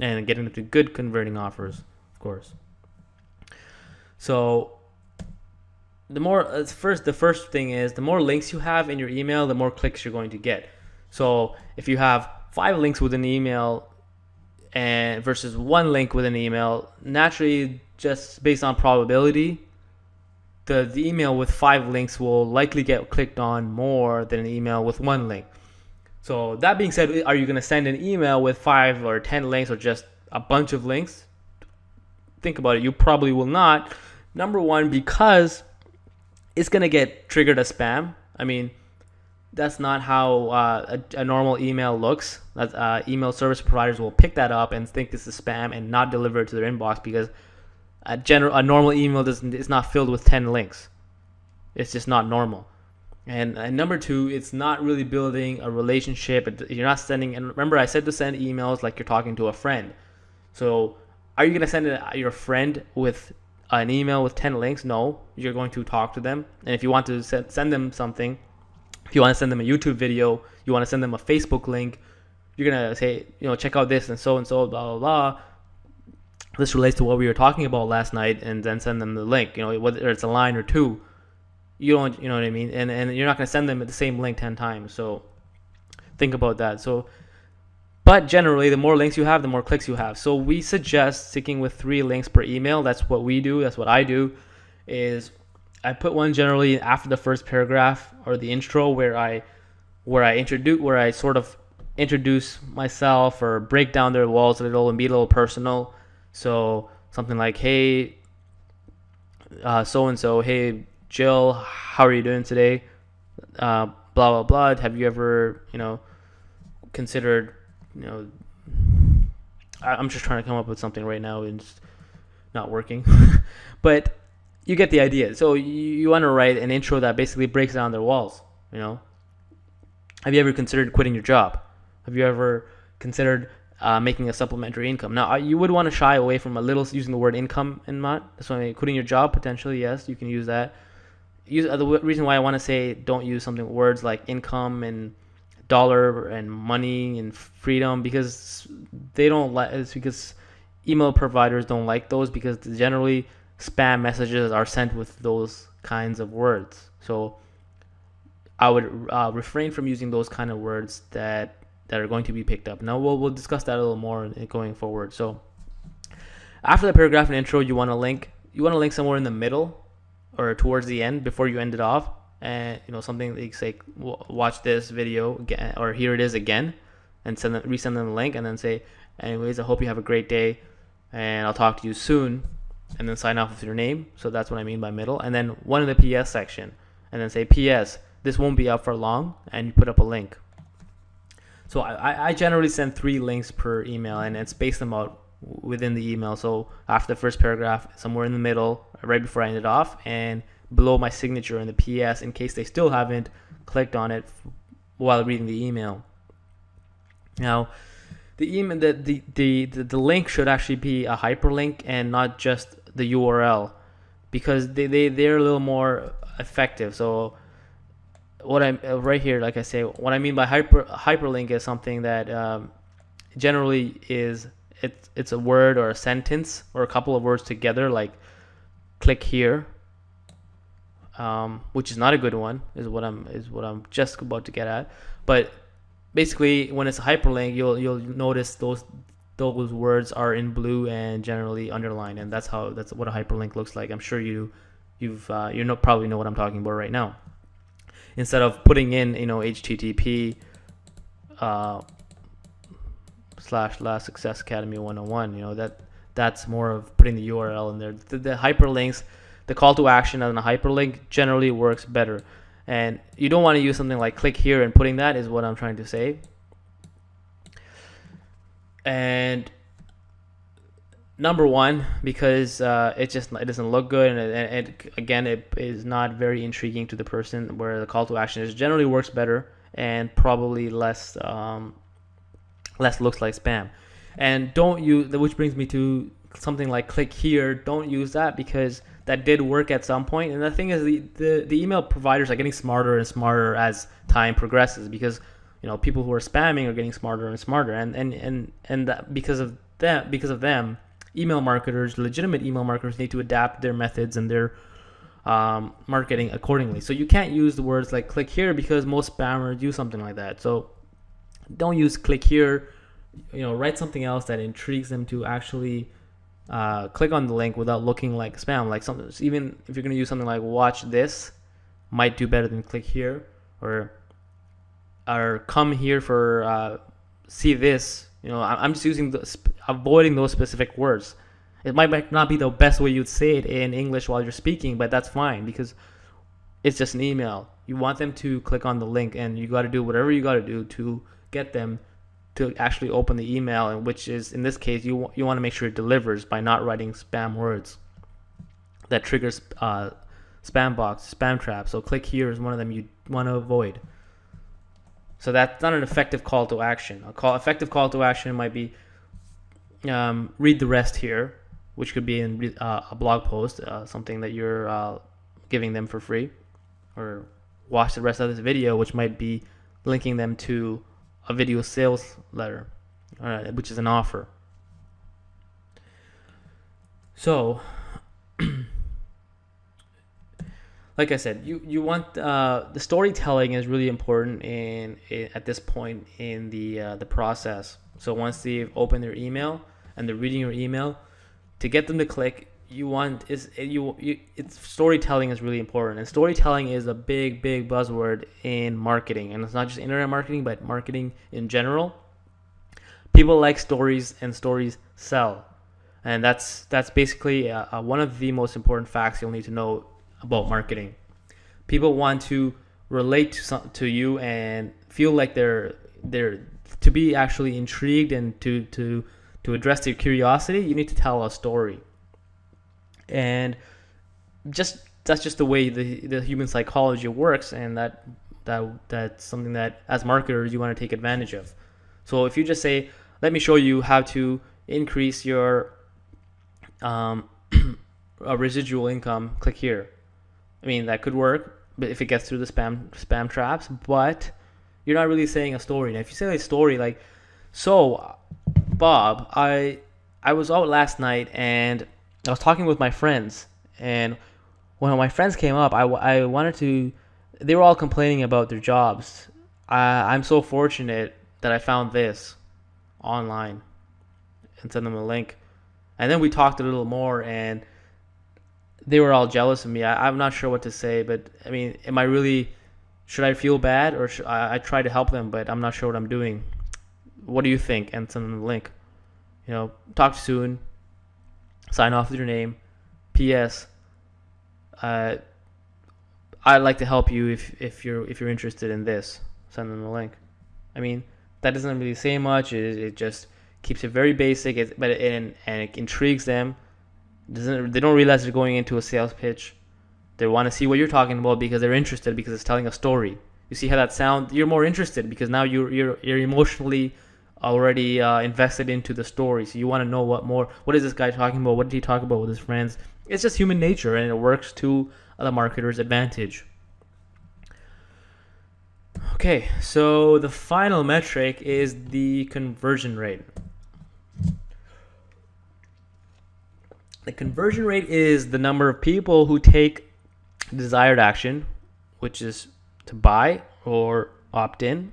and getting them to good converting offers, of course. So the first thing is, the more links you have in your email, the more clicks you're going to get. So if you have 5 links within the email and versus 1 link within the email, naturally, just based on probability, the email with 5 links will likely get clicked on more than an email with 1 link. So that being said, are you going to send an email with 5 or 10 links, or just a bunch of links? Think about it. You probably will not. Number one, because it's going to get triggered as spam. I mean, that's not how a normal email looks. Email service providers will pick that up and think this is spam and not deliver it to their inbox, because a normal email is not filled with 10 links. It's just not normal. And number two, it's not really building a relationship. You're not sending, and remember I said to send emails like you're talking to a friend. So are you going to send your friend with an email with 10 links? No, you're going to talk to them. And if you want to send them something, if you want to send them a YouTube video, you want to send them a Facebook link, you're going to say, check out this and so, blah, blah, blah. This relates to what we were talking about last night, and then send them the link, whether it's a line or 2. You know what I mean? And you're not going to send them the same link 10 times. So think about that. But generally, the more links you have, the more clicks you have. So we suggest sticking with 3 links per email. That's what we do. That's what I do. Is I put one generally after the first paragraph or the intro, where I sort of introduce myself or break down their walls a little and be a little personal. So something like, hey, so and so, hey Jill, how are you doing today? Blah blah blah. Have you ever considered I'm just trying to come up with something right now and it's not working. But you get the idea. So you want to write an intro that basically breaks down their walls. Have you ever considered quitting your job? Have you ever considered making a supplementary income? Now, you would want to shy away from using the word income in that. So quitting your job, potentially, yes, you can use that. The reason why I want to say don't use words like income and dollar and money and freedom, because they don't like. It's because email providers don't like those, because generally spam messages are sent with those kinds of words. So I would refrain from using those kind of words that are going to be picked up. Now we'll discuss that a little more going forward. So after the paragraph and intro, you want to link somewhere in the middle or towards the end before you end it off, and something like, say, watch this video again, or here it is again, and resend them the link, and then say, anyways, I hope you have a great day, and I'll talk to you soon, and then sign off with your name. So that's what I mean by middle. And then one in the PS section, and then say, PS, this won't be up for long, and you put up a link. So I generally send 3 links per email, and it's spaced them out within the email. So after the first paragraph, somewhere in the middle, right before I end it off, and below my signature in the PS, in case they still haven't clicked on it while reading the email. Now, the email, the link should actually be a hyperlink and not just the URL, because they're a little more effective. So what I'm right here, like I say, what I mean by hyperlink is something that generally it's a word or a sentence or a couple of words together, like click here, which is not a good one, is what I'm just about to get at. But basically, when it's a hyperlink, you'll notice those words are in blue and generally underlined, and that's what a hyperlink looks like. I'm sure you probably know what I'm talking about right now. Instead of putting in HTTP / Last Success Academy 101, that's more of putting the URL in there. The hyperlinks, the call to action on a hyperlink generally works better, and you don't want to use something like click here and putting that, is what I'm trying to say. And number one, because it doesn't look good, and it is not very intriguing to the person, where the call to action generally works better and probably less looks like spam. And don't use, which brings me to something like click here. Don't use that, because that did work at some point. And the thing is, the email providers are getting smarter and smarter as time progresses, because people who are spamming are getting smarter and smarter, and that because of them, email marketers, legitimate email marketers, need to adapt their methods and their marketing accordingly. So you can't use the words like click here, because most spammers do something like that. So don't use click here. Write something else that intrigues them to actually click on the link without looking like spam. Like something, even if you're going to use something like watch this, might do better than click here, or come here for see this. I'm just avoiding those specific words. It might not be the best way you'd say it in English while you're speaking, but that's fine, because it's just an email. You want them to click on the link, and you got to do whatever you got to do to get them to actually open the email, and which is, in this case, you want to make sure it delivers by not writing spam words that triggers spam box, spam trap. So click here is one of them you want to avoid. So that's not an effective call to action. Effective call to action might be read the rest here, which could be in a blog post, something that you're giving them for free, or watch the rest of this video, which might be linking them to a video sales letter, which is an offer. So, like I said, you want the storytelling is really important at this point in the process. So once they've opened their email and they're reading your email, to get them to click, storytelling is really important. And storytelling is a big buzzword in marketing, and it's not just internet marketing, but marketing in general. People like stories, and stories sell, and that's basically one of the most important facts you'll need to know about marketing. People want to relate to you and feel like they're to be actually intrigued and to address their curiosity, you need to tell a story. And that's just the way the human psychology works, and that's something that as marketers you want to take advantage of. So if you just say, let me show you how to increase your residual income, click here. I mean, that could work, but if it gets through the spam traps, but you're not really saying a story. Now if you say a story like, so Bob, I was out last night and I was talking with my friends, and when my friends came up, I wanted to, they were all complaining about their jobs. I'm so fortunate that I found this online, and send them a link. And then we talked a little more, and they were all jealous of me. I'm not sure what to say, but I mean, should I feel bad, or should I try to help them, but I'm not sure what I'm doing. What do you think? And send them the link. Talk soon. Sign off with your name. P.S. I'd like to help you if you're interested in this. Send them the link. I mean, that doesn't really say much. It just keeps it very basic. It intrigues them. They don't realize they're going into a sales pitch. They want to see what you're talking about because they're interested, because it's telling a story. You see how that sounds? You're more interested because now you're emotionally already invested into the story. So you want to know what is this guy talking about? What did he talk about with his friends? It's just human nature, and it works to the marketer's advantage. Okay, so the final metric is the conversion rate. The conversion rate is the number of people who take desired action, which is to buy or opt in.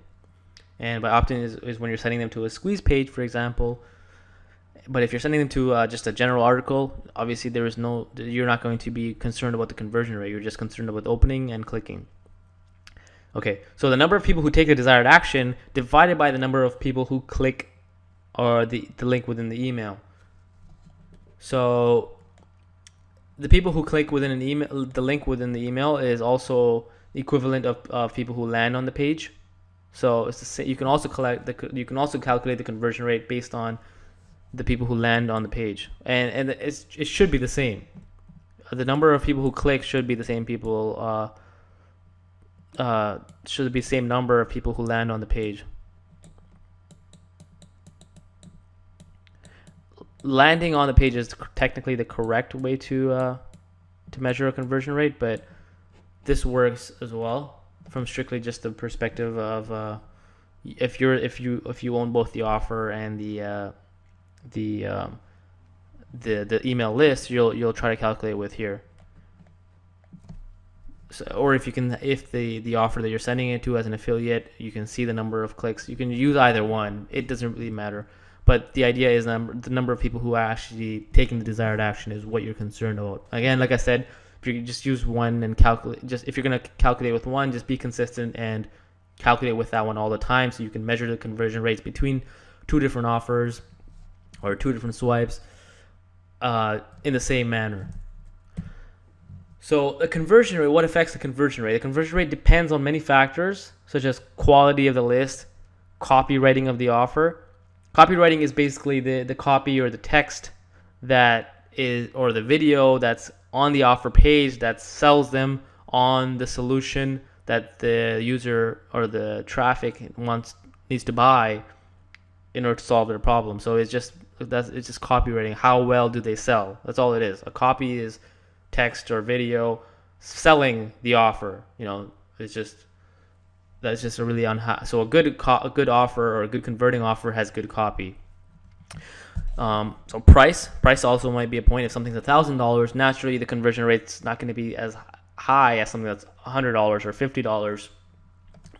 And by opt in is when you're sending them to a squeeze page, for example. But if you're sending them to just a general article, obviously you're not going to be concerned about the conversion rate. You're just concerned about opening and clicking. Okay, so the number of people who take the desired action divided by the number of people who click or the link within the email. So the people who click within an email, the link within the email is also the equivalent of people who land on the page. So it's the same. You can also calculate the conversion rate based on the people who land on the page, and it should be the same. The number of people who click should be the same people. Should be the same number of people who land on the page. Landing on the page is technically the correct way to measure a conversion rate, but this works as well from strictly just the perspective of if you own both the offer and the email list, you'll try to calculate with here. So, or if the offer that you're sending it to as an affiliate, you can see the number of clicks. You can use either one. It doesn't really matter. But the idea is the number of people who are actually taking the desired action is what you're concerned about. Again, like I said, if you just use one and calculate, if you're going to calculate with one, just be consistent and calculate with that one all the time, so you can measure the conversion rates between two different offers or two different swipes in the same manner. So the conversion rate, what affects the conversion rate? The conversion rate depends on many factors, such as quality of the list, copywriting of the offer. Copywriting is basically the copy or the text that is, or the video that's on the offer page that sells them on the solution that the user or the traffic needs to buy in order to solve their problem. So it's just copywriting. How well do they sell? That's all it is. A copy is text or video selling the offer. That's just a really so a good offer or a good converting offer has good copy. So price also might be a point. If something's $1,000, naturally the conversion rate's not going to be as high as something that's $100 or $50,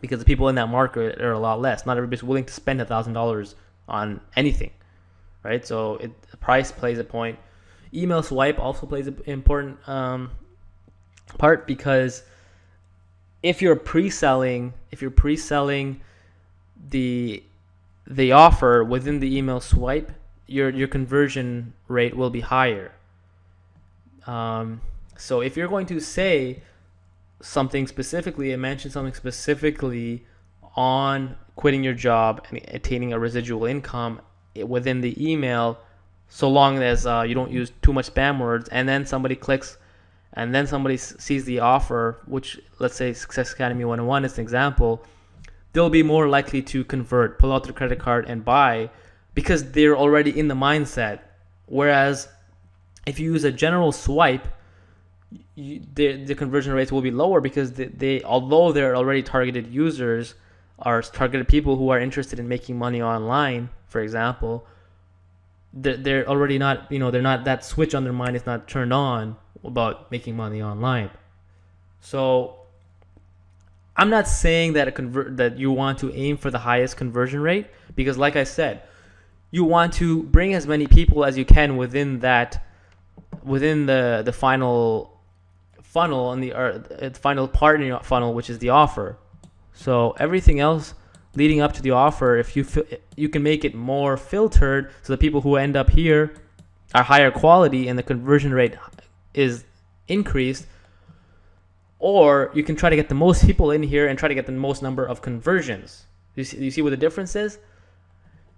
because the people in that market are a lot less. Not everybody's willing to spend $1,000 on anything, right? So the price plays a point. Email swipe also plays an important part, because if you're pre-selling the offer within the email swipe, your conversion rate will be higher. So if you're going to say something specifically and mention something specifically on quitting your job and attaining a residual income within the email, so long as you don't use too much spam words, and then somebody clicks and then somebody sees the offer, which let's say Success Academy 101 is an example, they'll be more likely to convert, pull out their credit card and buy, because they're already in the mindset. Whereas if you use a general swipe, the conversion rates will be lower, because they although they're already targeted users, are targeted people who are interested in making money online, for example, they're already not, they're not, that switch on their mind is not turned on about making money online. So I'm not saying that that you want to aim for the highest conversion rate, because like I said, you want to bring as many people as you can within the final funnel and the final part in your funnel, which is the offer. So everything else leading up to the offer, if you can make it more filtered, so the people who end up here are higher quality and the conversion rate is increased, or you can try to get the most people in here and try to get the most number of conversions. You see what the difference is?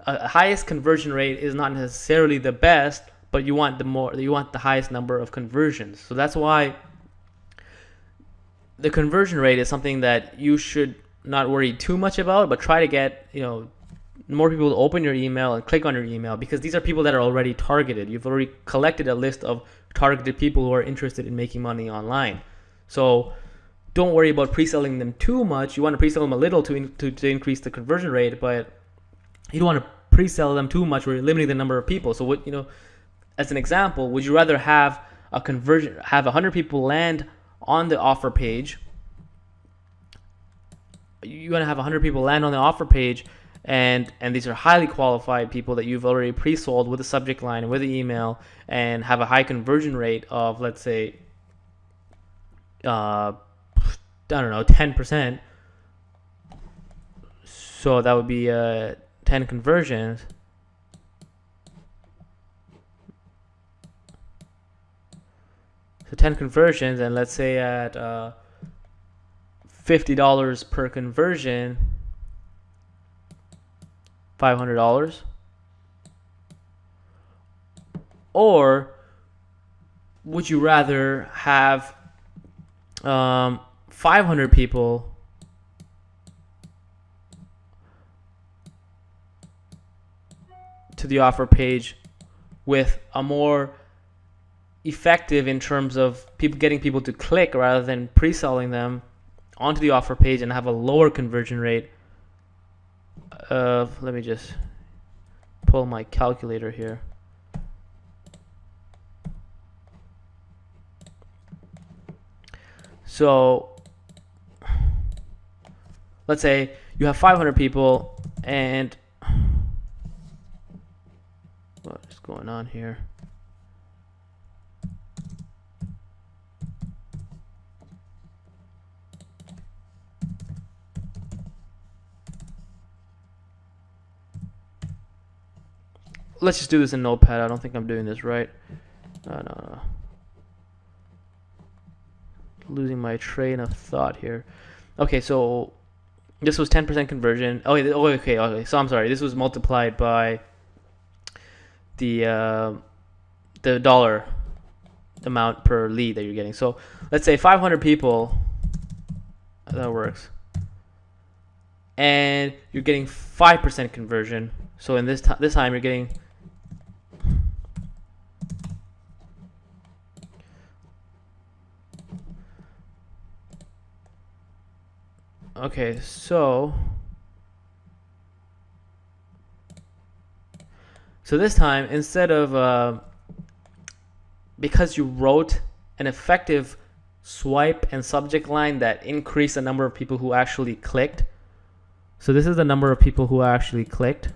A highest conversion rate is not necessarily the best, but you want the highest number of conversions. So that's why the conversion rate is something that you should not worry too much about, but try to get more people to open your email and click on your email, because these are people that are already targeted. You've already collected a list of targeted people who are interested in making money online. So don't worry about pre-selling them too much. You want to pre-sell them a little to increase the conversion rate, but you don't want to pre-sell them too much where you're limiting the number of people. So what, as an example, would you rather have 100 people land on the offer page? You want to have 100 people land on the offer page, and these are highly qualified people that you've already pre-sold with the subject line and with the email, and have a high conversion rate of, let's say, I don't know, 10%. So that would be 10 conversions. So 10 conversions, and let's say at $50 per conversion, $500. Or would you rather have 500 people to the offer page with a more effective in terms of getting people to click rather than pre-selling them onto the offer page, and have a lower conversion rate of, let me just pull my calculator here. So let's say you have 500 people, and what is going on here? Let's just do this in Notepad. I don't think I'm doing this right. No. Losing my train of thought here. Okay, so this was 10% conversion. Okay. So I'm sorry. This was multiplied by the dollar amount per lead that you're getting. So let's say 500 people. That works. And you're getting 5% conversion. So in this time you're getting okay, so this time, instead of because you wrote an effective swipe and subject line that increased the number of people who actually clicked. So this is the number of people who actually clicked.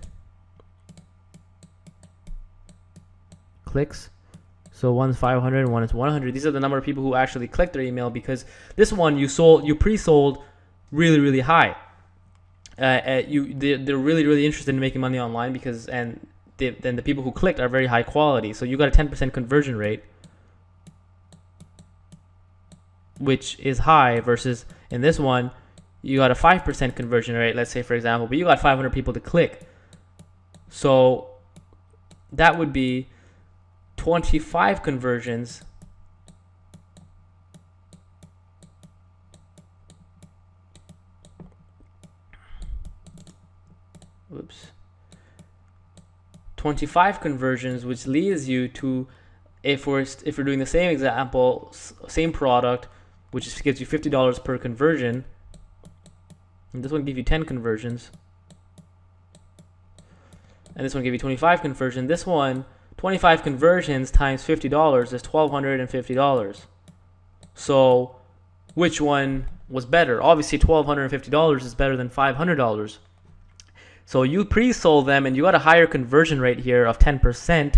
Clicks. So one's 500 and one is 100. These are the number of people who actually clicked their email, because this one you pre-sold really high. They're really interested in making money online, because then the people who clicked are very high quality. So you got a 10% conversion rate, which is high, versus in this one you got a 5% conversion rate, let's say for example, but you got 500 people to click. So that would be 25 conversions Oops. 25 conversions, which leads you to, if we're doing the same example, same product, which gives you $50 per conversion, and this one gives you 10 conversions, and this one gives you 25 conversions. This one, 25 conversions times $50 is $1,250. So which one was better? Obviously $1,250 is better than $500. So you pre-sold them and you got a higher conversion rate here of 10%,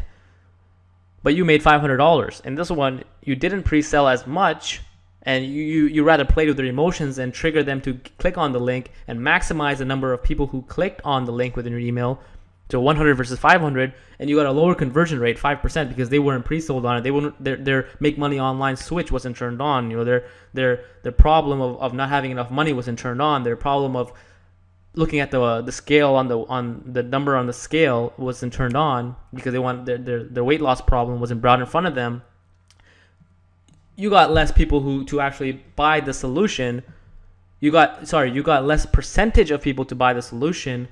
but you made $500. And this one, you didn't pre-sell as much, and you rather played with their emotions and trigger them to click on the link and maximize the number of people who clicked on the link within your email to 100 versus 500, and you got a lower conversion rate, 5%, because they weren't pre-sold on it. They weren't, their make money online switch wasn't turned on. You know, their problem of not having enough money wasn't turned on. Their problem of looking at the scale on the number on the scale wasn't turned on because they want their weight loss problem wasn't brought in front of them. You got less people who to actually buy the solution. You got less percentage of people to buy the solution,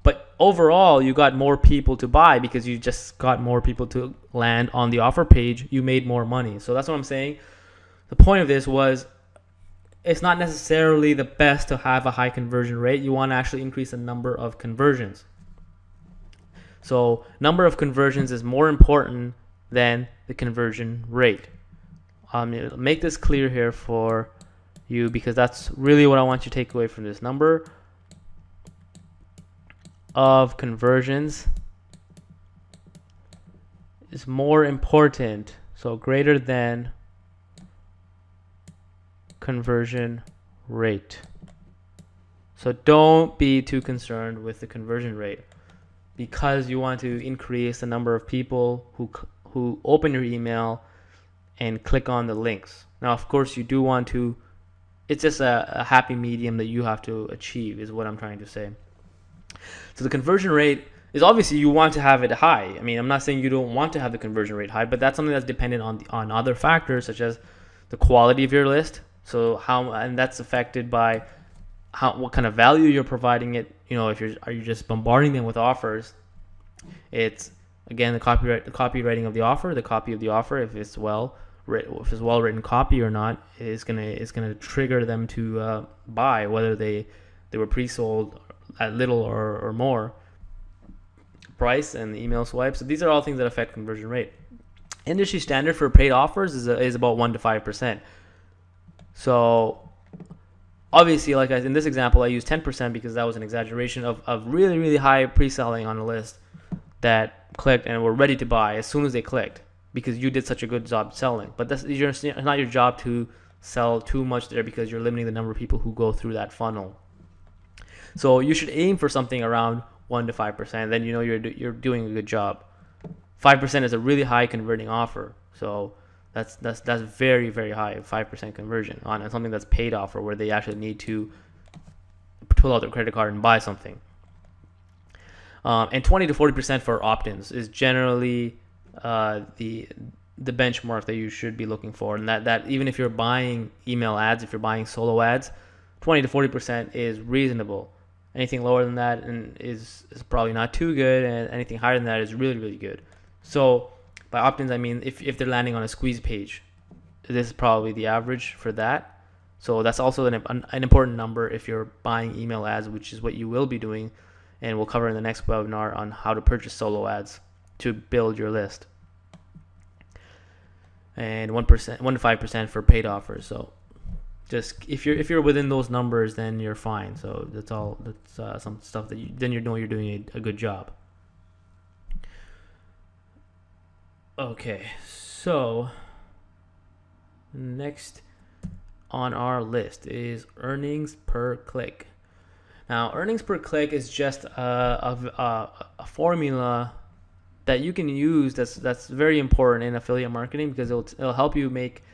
but overall you got more people to buy because you just got more people to land on the offer page. You made more money. So that's what I'm saying. The point of this was, it's not necessarily the best to have a high conversion rate. You want to actually increase the number of conversions. So number of conversions is more important than the conversion rate. Make this clear here for you, because that's really what I want you to take away from this. Number of conversions is more important, so greater than conversion rate. So don't be too concerned with the conversion rate, because you want to increase the number of people who open your email and click on the links. Now, of course, you do want to, it's just a happy medium that you have to achieve, is what I'm trying to say. So the conversion rate is, obviously you want to have it high. I mean, I'm not saying you don't want to have the conversion rate high, but that's something that's dependent on other factors, such as the quality of your list. So and that's affected by what kind of value you're providing it. You know, are you just bombarding them with offers? It's, again, the copywriting of the offer, the copy of the offer, if it's well written copy or not, is gonna trigger them to buy, whether they were pre-sold at little or more. Price and the email swipe. So these are all things that affect conversion rate. Industry standard for paid offers is about 1 to 5%. So obviously, like in this example, I used 10% because that was an exaggeration of really, really high pre-selling on a list that clicked and were ready to buy as soon as they clicked, because you did such a good job selling. But it's not your job to sell too much there, because you're limiting the number of people who go through that funnel. So you should aim for something around 1 to 5%. Then you know you're doing a good job. 5% is a really high converting offer. So that's very, very high, 5% conversion on something that's paid offer, where they actually need to pull out their credit card and buy something. And 20 to 40% for opt-ins is generally the benchmark that you should be looking for. And that even if you're buying email ads, if you're buying solo ads, 20 to 40% is reasonable. Anything lower than that is probably not too good, and anything higher than that is really, really good. So by opt-ins, I mean if they're landing on a squeeze page, this is probably the average for that. So that's also an important number if you're buying email ads, which is what you will be doing, and we'll cover in the next webinar on how to purchase solo ads to build your list. And 1 to 5% for paid offers. So just if you're within those numbers, then you're fine. So that's all. That's some stuff that you know you're doing a good job. Okay, so next on our list is earnings per click. Now, earnings per click is just a formula that you can use that's very important in affiliate marketing, because it'll help you make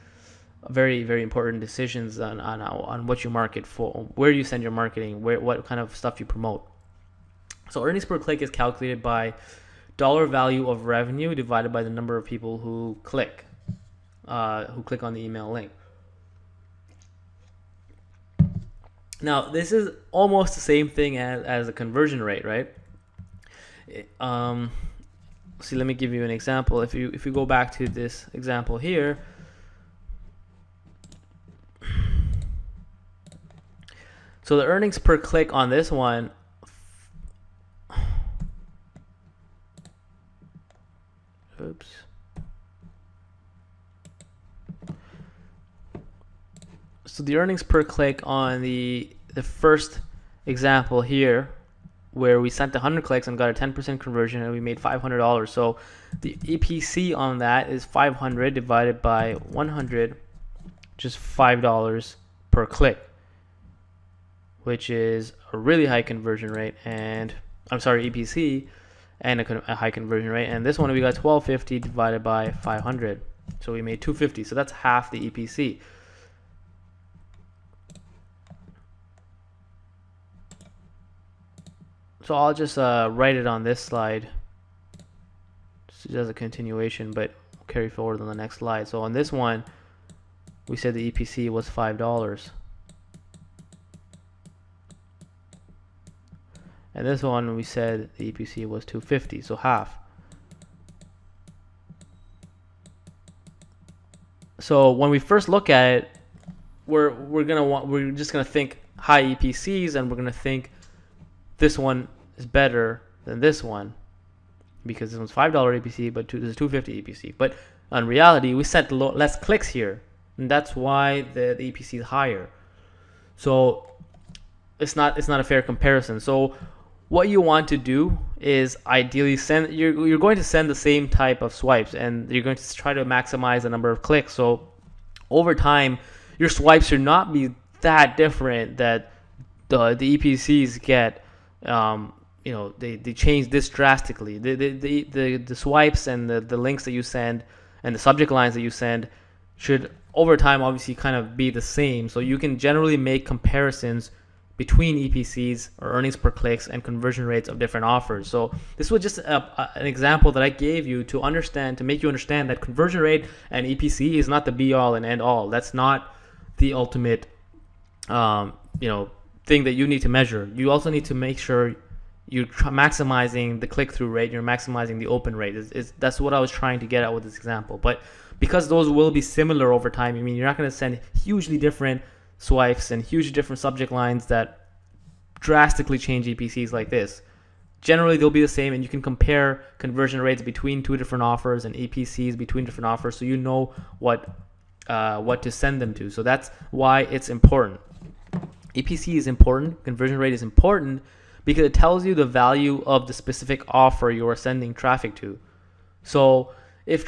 very, very important decisions on what you market for, where you send your marketing, what kind of stuff you promote. So earnings per click is calculated by dollar value of revenue divided by the number of people who click on the email link. Now, this is almost the same thing as a conversion rate, right? See, let me give you an example. If you go back to this example here, so the earnings per click on this one, oops. So the earnings per click on the first example here, where we sent 100 clicks and got a 10% conversion and we made $500. So the EPC on that is 500 divided by 100, just $5 per click, which is a really high conversion rate, and I'm sorry, EPC, and a high conversion rate. And this one we got 1250 divided by 500, so we made 250. So that's half the EPC. So I'll just write it on this slide just as a continuation, but we'll carry forward on the next slide. So on this one, we said the EPC was $5. And this one, we said the EPC was $250, so half. So when we first look at it, we're just gonna think high EPCs, and we're gonna think this one is better than this one because this one's $5 EPC, but this is $250 EPC. But in reality, we sent less clicks here, and that's why the EPC is higher. So it's not a fair comparison. So what you want to do is ideally you're going to send the same type of swipes, and you're going to try to maximize the number of clicks. So over time, your swipes should not be that different that the EPCs get they change this drastically. The swipes and the links that you send and the subject lines that you send should over time obviously kind of be the same, so you can generally make comparisons between EPCs, or earnings per clicks, and conversion rates of different offers. So this was just an example that I gave you to make you understand that conversion rate and EPC is not the be all and end all. That's not the ultimate thing that you need to measure. You also need to make sure you're maximizing the click-through rate, you're maximizing the open rate. That's what I was trying to get at with this example. But because those will be similar over time, I mean, you're not going to send hugely different swipes and hugely different subject lines that drastically change EPCs like this. Generally, they'll be the same, and you can compare conversion rates between two different offers and EPCs between different offers, so you know what to send them to. So that's why it's important. EPC is important, conversion rate is important, because it tells you the value of the specific offer you are sending traffic to. So if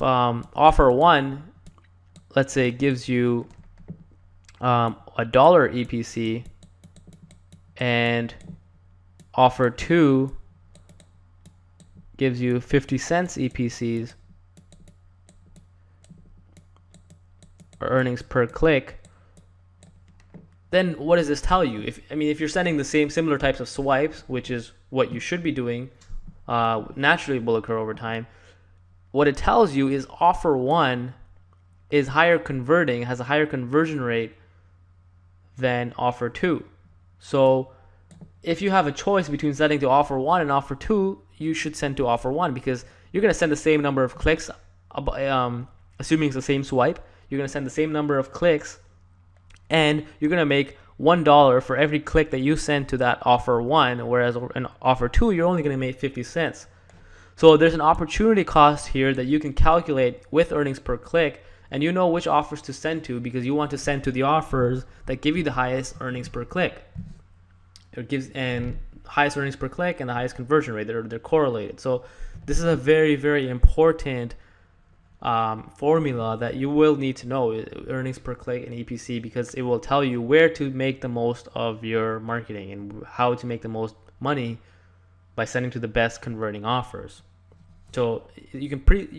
offer one, let's say, gives you $1 EPC, and offer two gives you 50 cents EPCs, or earnings per click, then what does this tell you? If you're sending the similar types of swipes, which is what you should be doing, naturally will occur over time. What it tells you is offer one is higher converting, has a higher conversion rate than offer two. So if you have a choice between sending to offer one and offer two, you should send to offer one, because you're going to send the same number of clicks, assuming it's the same swipe. You're going to send the same number of clicks, and you're going to make $1 for every click that you send to that offer one, whereas in offer two, you're only going to make 50 cents. So there's an opportunity cost here that you can calculate with earnings per click, and you know which offers to send to, because you want to send to the offers that give you the highest earnings per click. And highest earnings per click and the highest conversion rate, they're correlated. So this is a very, very important formula that you will need to know, earnings per click and EPC, because it will tell you where to make the most of your marketing and how to make the most money by sending to the best converting offers. So you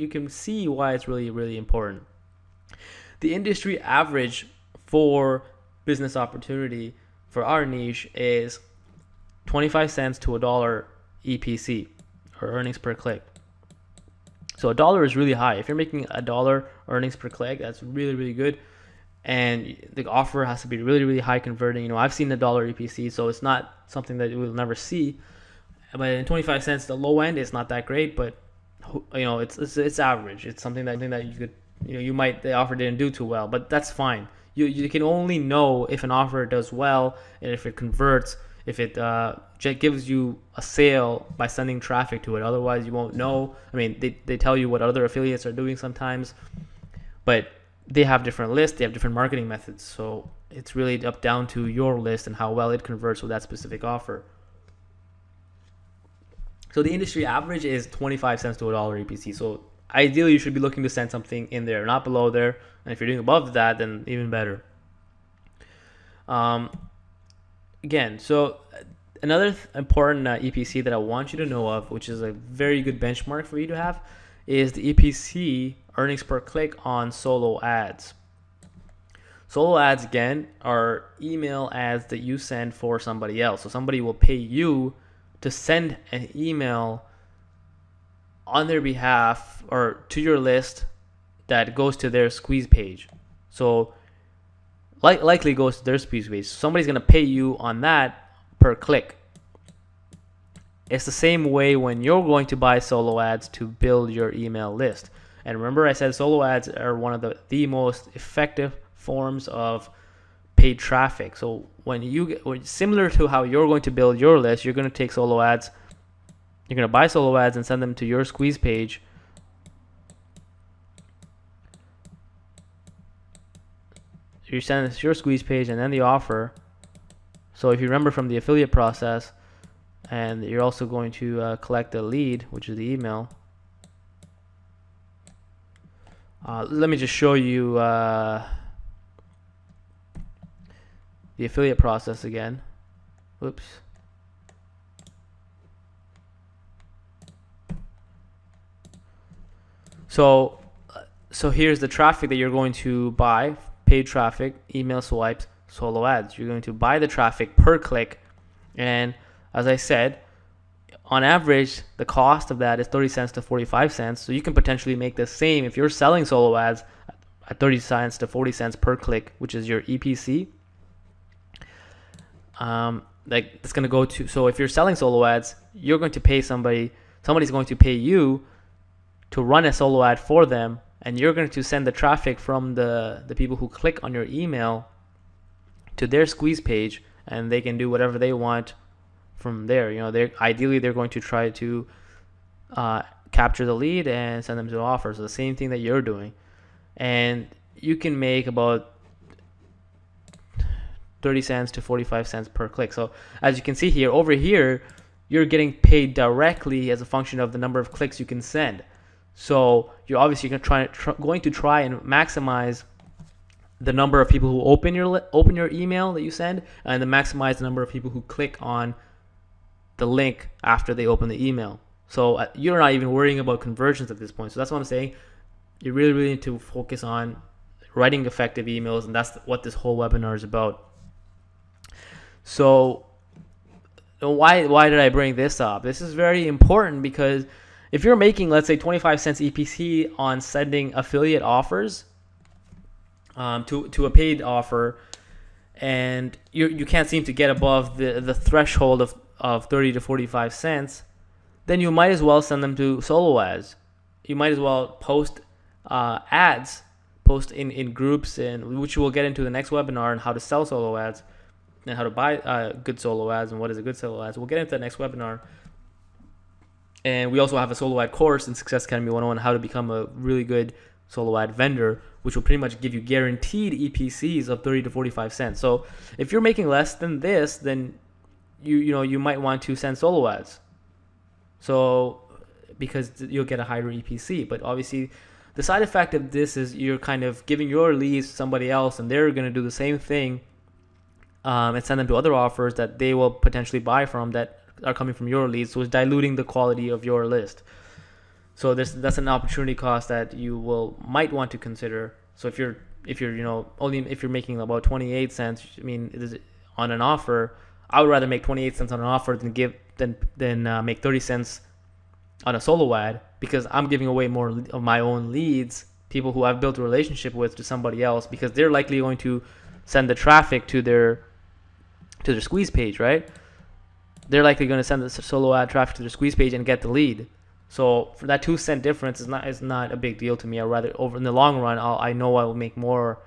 can see why it's really, really important. The industry average for business opportunity for our niche is 25 cents to $1 EPC, or earnings per click. So $1 is really high. If you're making $1 earnings per click, that's really, really good. And the offer has to be really, really high converting. You know, I've seen $1 EPC, so it's not something that we'll never see. But in 25 cents, the low end is not that great, but you know, it's average. It's something that you could, you know, you might, the offer didn't do too well, but that's fine. You can only know if an offer does well and if it converts, if it gives you a sale by sending traffic to it. Otherwise, you won't know. I mean, they tell you what other affiliates are doing sometimes, but they have different lists, they have different marketing methods. So it's really up down to your list and how well it converts with that specific offer. So the industry average is 25 cents to $1 EPC. So ideally, you should be looking to send something in there, not below there. And if you're doing above that, then even better. Again, so another important EPC that I want you to know of, which is a very good benchmark for you to have, is the EPC, earnings per click, on solo ads. Solo ads, again, are email ads that you send for somebody else. So somebody will pay you to send an email on their behalf or to your list that goes to their squeeze page. So likely goes to their squeeze page. Somebody's going to pay you on that per click. It's the same way when you're going to buy solo ads to build your email list. And remember, I said solo ads are one of the most effective forms of paid traffic. So similar to how you're going to build your list, you're going to take solo ads, you're going to buy solo ads and send them to your squeeze page. You send it to your squeeze page and then the offer. So if you remember from the affiliate process, and you're also going to collect the lead, which is the email. Let me just show you the affiliate process again. Whoops. So here's the traffic that you're going to buy: paid traffic, email swipes, solo ads. You're going to buy the traffic per click, and as I said, on average, the cost of that is 30 cents to 45 cents. So you can potentially make the same if you're selling solo ads at 30 cents to 40 cents per click, which is your EPC. Like it's going to go to, so if you're selling solo ads, you're going to pay somebody's going to pay you to run a solo ad for them, and you're going to send the traffic from the people who click on your email to their squeeze page, and they can do whatever they want from there. You know, they're going to try to capture the lead and send them to the offer. So the same thing that you're doing, and you can make about 30 cents to 45 cents per click. So as you can see here, over here, you're getting paid directly as a function of the number of clicks you can send. So you're obviously going to try and maximize the number of people who open your email that you send, and then maximize the number of people who click on the link after they open the email. So you're not even worrying about conversions at this point. So that's what I'm saying. You really need to focus on writing effective emails, and that's what this whole webinar is about. So why did I bring this up? This is very important because if you're making, let's say, 25 cents EPC on sending affiliate offers to a paid offer, and you can't seem to get above the threshold of 30 to 45 cents, then you might as well send them to solo ads. You might as well post ads, post in groups, and which we'll get into the next webinar on how to sell solo ads and how to buy good solo ads and what is a good solo ads. We'll get into the next webinar. And we also have a solo ad course in Success Academy 101, how to become a really good solo ad vendor, which will pretty much give you guaranteed EPCs of 30 to 45 cents. So if you're making less than this, then you might want to send solo ads. So because you'll get a higher EPC. But obviously the side effect of this is you're kind of giving your leads to somebody else, and they're going to do the same thing and send them to other offers that they will potentially buy from that are coming from your leads. So it's diluting the quality of your list. So that's an opportunity cost that you might want to consider. So if you're only if you're making about 28 cents, I mean, on an offer, I would rather make 28 cents on an offer than make 30 cents on a solo ad, because I'm giving away more of my own leads, people who I've built a relationship with, to somebody else, because they're likely going to send the traffic to their squeeze page, right? They're likely going to send the solo ad traffic to their squeeze page and get the lead. So for that 2 cent difference is not a big deal to me. I'd rather, over in the long run, I know I will make more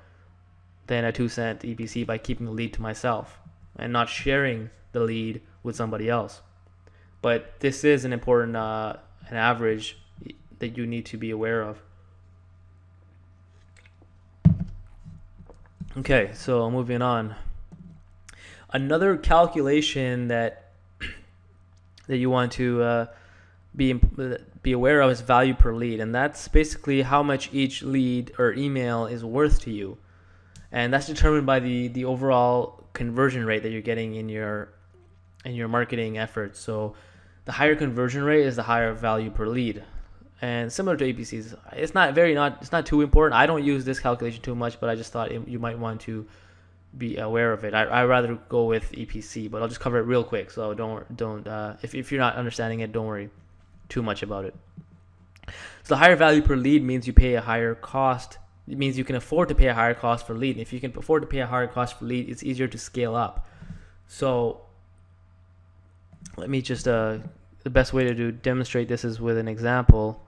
than a 2 cent EPC by keeping the lead to myself and not sharing the lead with somebody else. But this is an important an average that you need to be aware of. Okay, so moving on. Another calculation that you want to be aware of is value per lead, and that's basically how much each lead or email is worth to you, and that's determined by the overall conversion rate that you're getting in your marketing efforts. So the higher conversion rate is the higher value per lead, and similar to EPCs, it's not too important. I don't use this calculation too much, but I just thought you might want to be aware of it. I'd rather go with EPC, but I'll just cover it real quick. So don't if you're not understanding it, don't worry too much about it. So the higher value per lead means you pay a higher cost. It means you can afford to pay a higher cost for lead. If you can afford to pay a higher cost for lead, it's easier to scale up. So let me just the best way to demonstrate this is with an example,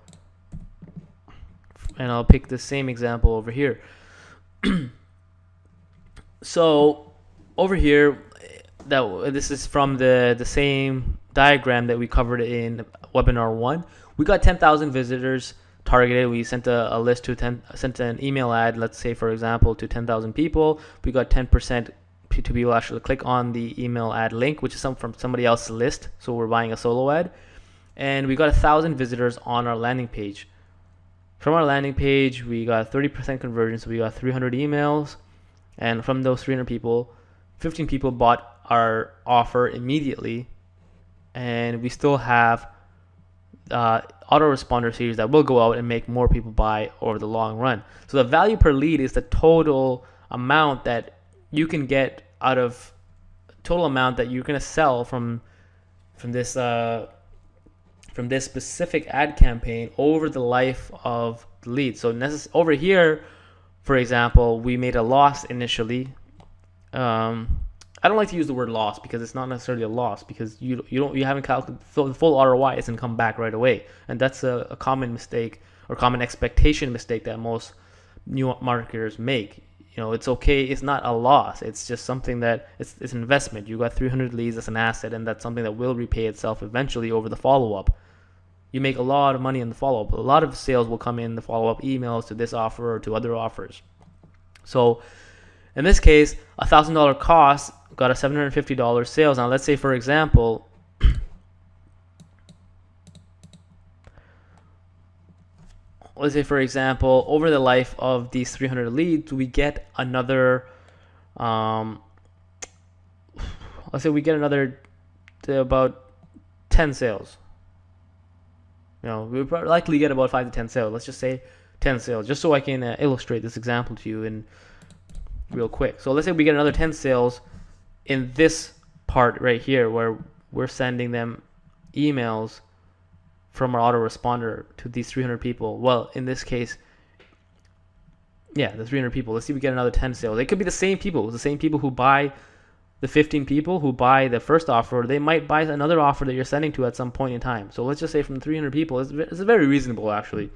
and I'll pick the same example over here. So over here, this is from the same diagram that we covered in webinar 1. We got 10,000 visitors targeted. We sent a list to sent an email ad, let's say for example, to 10,000 people. We got 10% to people actually click on the email ad link, which is from somebody else's list. So we're buying a solo ad, and we got 1,000 visitors on our landing page. From our landing page, we got 30% conversion, so we got 300 emails. And from those 300 people, 15 people bought our offer immediately, and we still have autoresponder series that will go out and make more people buy over the long run. So the value per lead is the total amount that you can get out of total amount that you're going to sell from this specific ad campaign over the life of the lead. So over here, for example, we made a loss initially. I don't like to use the word loss because it's not necessarily a loss, because you haven't calculated the full ROI isn't come back right away, and that's a common mistake or common expectation mistake that most new marketers make. It's okay. It's not a loss. It's just something that it's an investment. You got 300 leads as an asset, and that's something that will repay itself eventually over the follow-up. You make a lot of money in the follow-up. A lot of sales will come in the follow-up emails to this offer or to other offers. So in this case, $1,000 cost got a $750 sales. Now let's say, for example, over the life of these 300 leads, we get another, let's say we get another about 10 sales. We probably likely get about 5 to 10 sales. Let's just say 10 sales, just so I can illustrate this example to you in real quick. So let's say we get another 10 sales in this part right here, where we're sending them emails from our autoresponder to these 300 people. Well, in this case, the 300 people. Let's see if we get another 10 sales. It could be the same people who buy the 15 people who buy the first offer. They might buy another offer that you're sending to at some point in time. So let's just say from 300 people, it's very reasonable actually,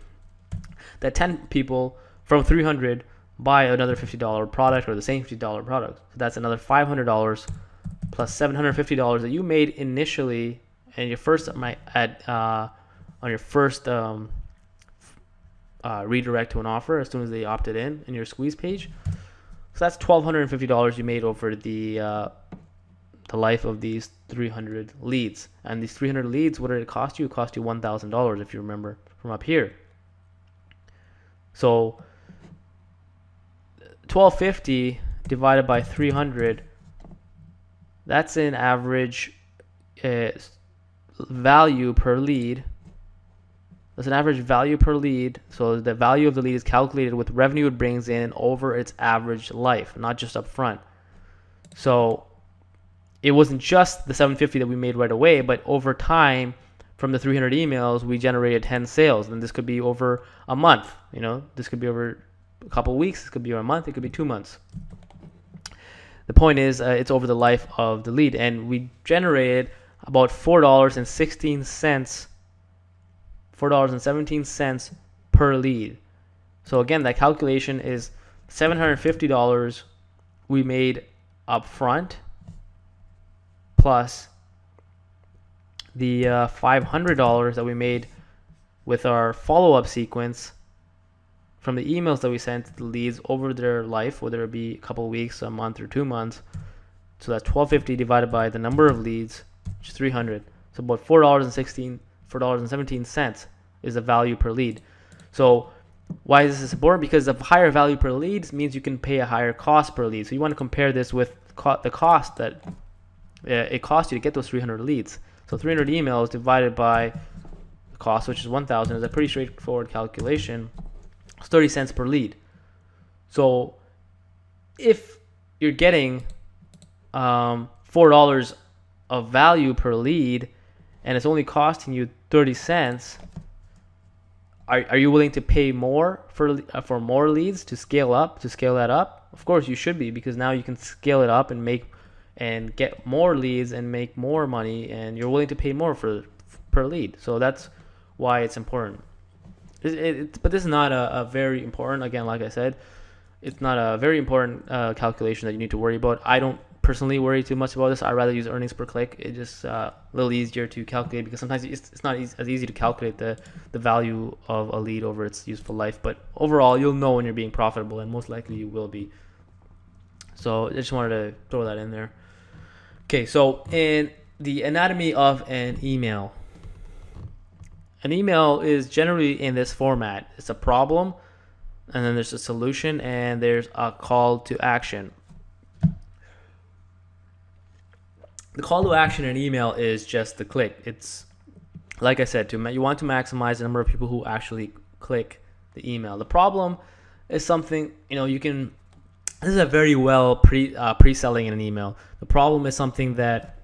that 10 people from 300 buy another $50 product or the same $50 product. So that's another $500 plus $750 that you made initially in your first on your first redirect to an offer as soon as they opted in your squeeze page. So that's $1,250 you made over the life of these 300 leads. And these 300 leads, what did it cost you? It cost you $1,000 if you remember from up here. So $1,250 divided by 300, that's an average value per lead That's an average value per lead. So the value of the lead is calculated with revenue it brings in over its average life, not just up front. So it wasn't just the 750 that we made right away, but over time, from the 300 emails, we generated 10 sales. And this could be over a month. This could be over a couple of weeks. This could be over a month. It could be 2 months. The point is, it's over the life of the lead. And we generated about $4.17 per lead. So again, that calculation is $750 we made up front plus the $500 that we made with our follow-up sequence from the emails that we sent to the leads over their life, whether it be a couple of weeks, a month, or 2 months. So that's $1,250 divided by the number of leads, which is 300. So about $4.17 is the value per lead. So why is this important? Because the higher value per lead means you can pay a higher cost per lead. So you want to compare this with the cost that it costs you to get those 300 leads. So 300 emails divided by the cost, which is 1,000, is a pretty straightforward calculation. It's 30 cents per lead. So if you're getting $4 of value per lead and it's only costing you 30 cents, are you willing to pay more for more leads to scale that up? Of course you should be, because now you can scale it up and get more leads and make more money, and you're willing to pay more per lead. So that's why it's important. But this is not a very important, again, like I said, it's not a very important calculation that you need to worry about. I don't personally worry too much about this. I'd rather use earnings per click. It's just a little easier to calculate, because sometimes it's not as easy to calculate the value of a lead over its useful life. But overall, you'll know when you're being profitable, and most likely you will be. So I just wanted to throw that in there. Okay, so in the anatomy of an email is generally in this format. It's a problem, and then there's a solution, and there's a call to action. The call to action in an email is just the click. It's, like I said, you want to maximize the number of people who actually click the email. The problem is something, you can, this is a very well pre-selling in an email. The problem is something that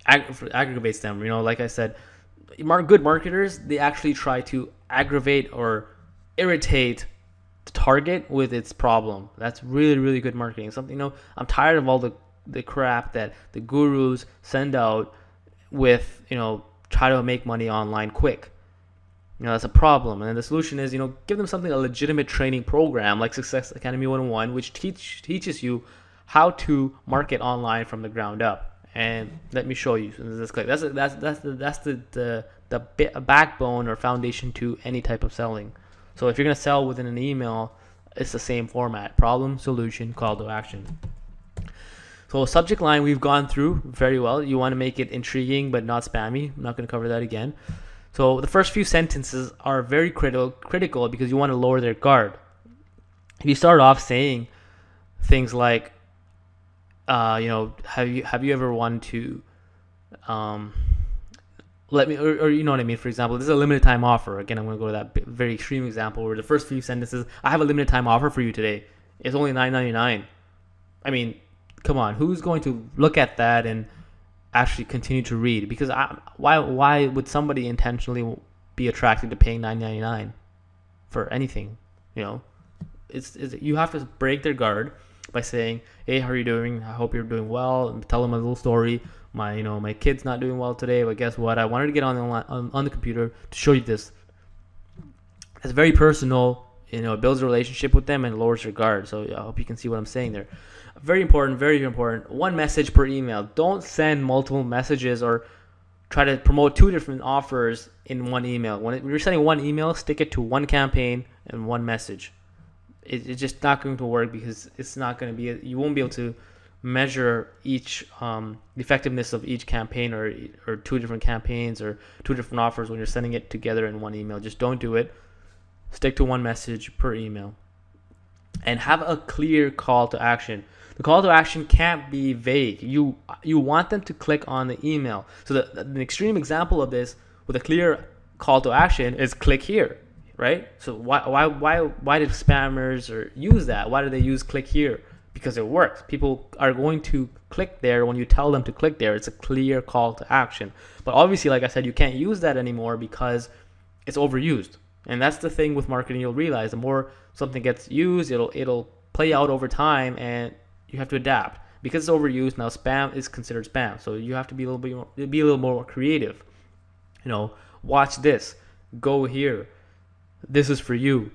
aggravates them. Like I said, good marketers, they actually try to aggravate or irritate the target with its problem. That's really, really good marketing. Something, I'm tired of all the crap that the gurus send out with, try to make money online quick. That's a problem. And then the solution is, give them something, a legitimate training program like Success Academy 101, which teaches you how to market online from the ground up. And let me show you. That's the backbone or foundation to any type of selling. So if you're going to sell within an email, it's the same format: problem, solution, call to action. So subject line we've gone through very well. You want to make it intriguing but not spammy. I'm not going to cover that again. So the first few sentences are very critical because you want to lower their guard. If you start off saying things like, have you ever wanted to let me, or you know what I mean? For example, this is a limited time offer. Again, I'm going to go to that very extreme example where the first few sentences, I have a limited time offer for you today. It's only $9.99. I mean, come on, who's going to look at that and actually continue to read? Because why would somebody intentionally be attracted to paying $9.99 for anything? You have to break their guard by saying, hey, how are you doing? I hope you're doing well. And tell them a little story. My kid's not doing well today, but guess what? I wanted to get on the computer to show you this. It's very personal. It builds a relationship with them and lowers your guard. So I hope you can see what I'm saying there. Very important, very important. One message per email. Don't send multiple messages or try to promote two different offers in one email. When you're sending one email, stick it to one campaign and one message. It's just not going to work because it's not going to be. You won't be able to measure each the effectiveness of each campaign or two different campaigns or two different offers when you're sending it together in one email. Just don't do it. Stick to one message per email. And have a clear call to action. The call to action can't be vague. You want them to click on the email. So the extreme example of this with a clear call to action is click here, right? So why did spammers use that? Why do they use click here? Because it works. People are going to click there when you tell them to click there. It's a clear call to action. But obviously, like I said, you can't use that anymore because it's overused. And that's the thing with marketing. You'll realize the more something gets used, it'll play out over time, and you have to adapt. Because it's overused now, spam is considered spam. So you have to be a little more creative. Watch this, go here, this is for you.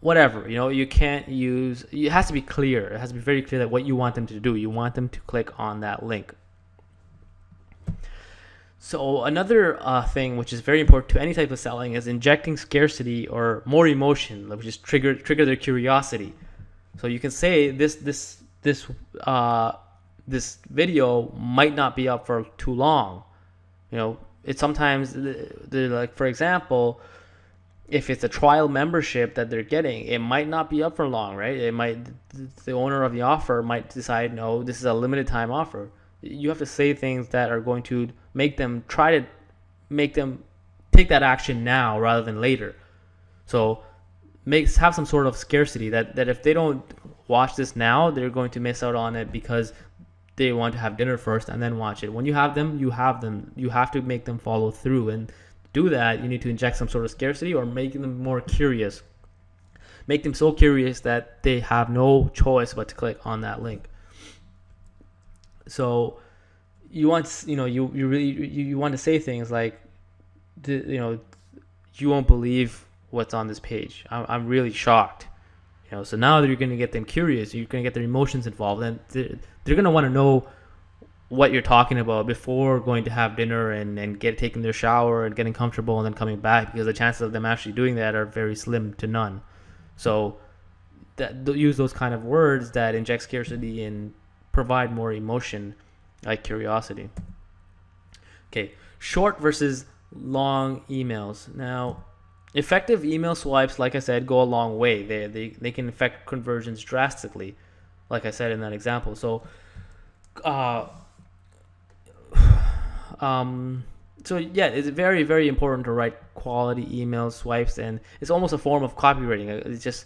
Whatever, you can't use, it has to be clear. It has to be very clear that what you want them to do. You want them to click on that link. So another thing which is very important to any type of selling is injecting scarcity or more emotion, which is trigger their curiosity. So you can say this video might not be up for too long. It's sometimes like, for example, if it's a trial membership that they're getting, it might not be up for long, right? The owner of the offer might decide, no, this is a limited time offer. You have to say things that are going to make them take that action now rather than later. So have some sort of scarcity that if they don't watch this now, they're going to miss out on it because they want to have dinner first and then watch it. When you have them, you have them. You have to make them follow through, and do that, you need to inject some sort of scarcity or make them more curious. Make them so curious that they have no choice but to click on that link. So you want, you want to say things like, you won't believe what's on this page. I'm really shocked. So now that you're going to get them curious, you're going to get their emotions involved, and they're going to want to know what you're talking about before going to have dinner and taking their shower and getting comfortable and then coming back, because the chances of them actually doing that are very slim to none. So use those kind of words that inject scarcity and provide more emotion, like curiosity. Okay, short versus long emails. Now, effective email swipes, like I said, go a long way. They can affect conversions drastically, like I said in that example. So yeah, it's very, very important to write quality email swipes, and it's almost a form of copywriting. It's just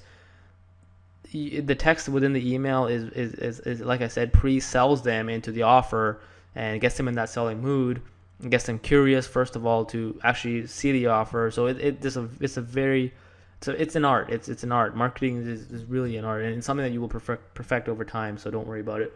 the text within the email is like I said, pre-sells them into the offer and gets them in that selling mood and gets them curious, first of all, to actually see the offer. So it's an art. It's an art. Marketing is really an art, and it's something that you will perfect over time. So don't worry about it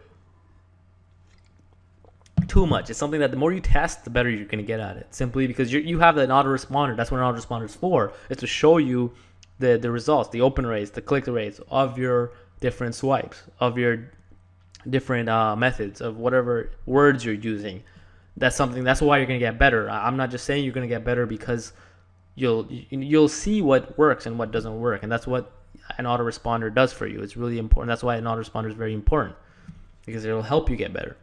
too much. It's something that the more you test, the better you're going to get at it, simply because you have an autoresponder. That's what an autoresponder is for. It's to show you the results, the open rates, the click rates of your different swipes, of your different methods, of whatever words you're using. That's why you're going to get better. I'm not just saying you're going to get better because you'll see what works and what doesn't work, and that's what an autoresponder does for you. It's really important. That's why an autoresponder is very important, because it'll help you get better.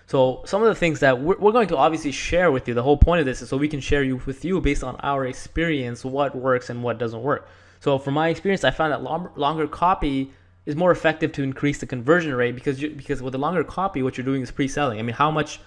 So some of the things that we're going to obviously share with you, the whole point of this is so we can share with you based on our experience what works and what doesn't work. So from my experience, I found that longer copy is more effective to increase the conversion rate, because with the longer copy, what you're doing is pre-selling. I mean, how much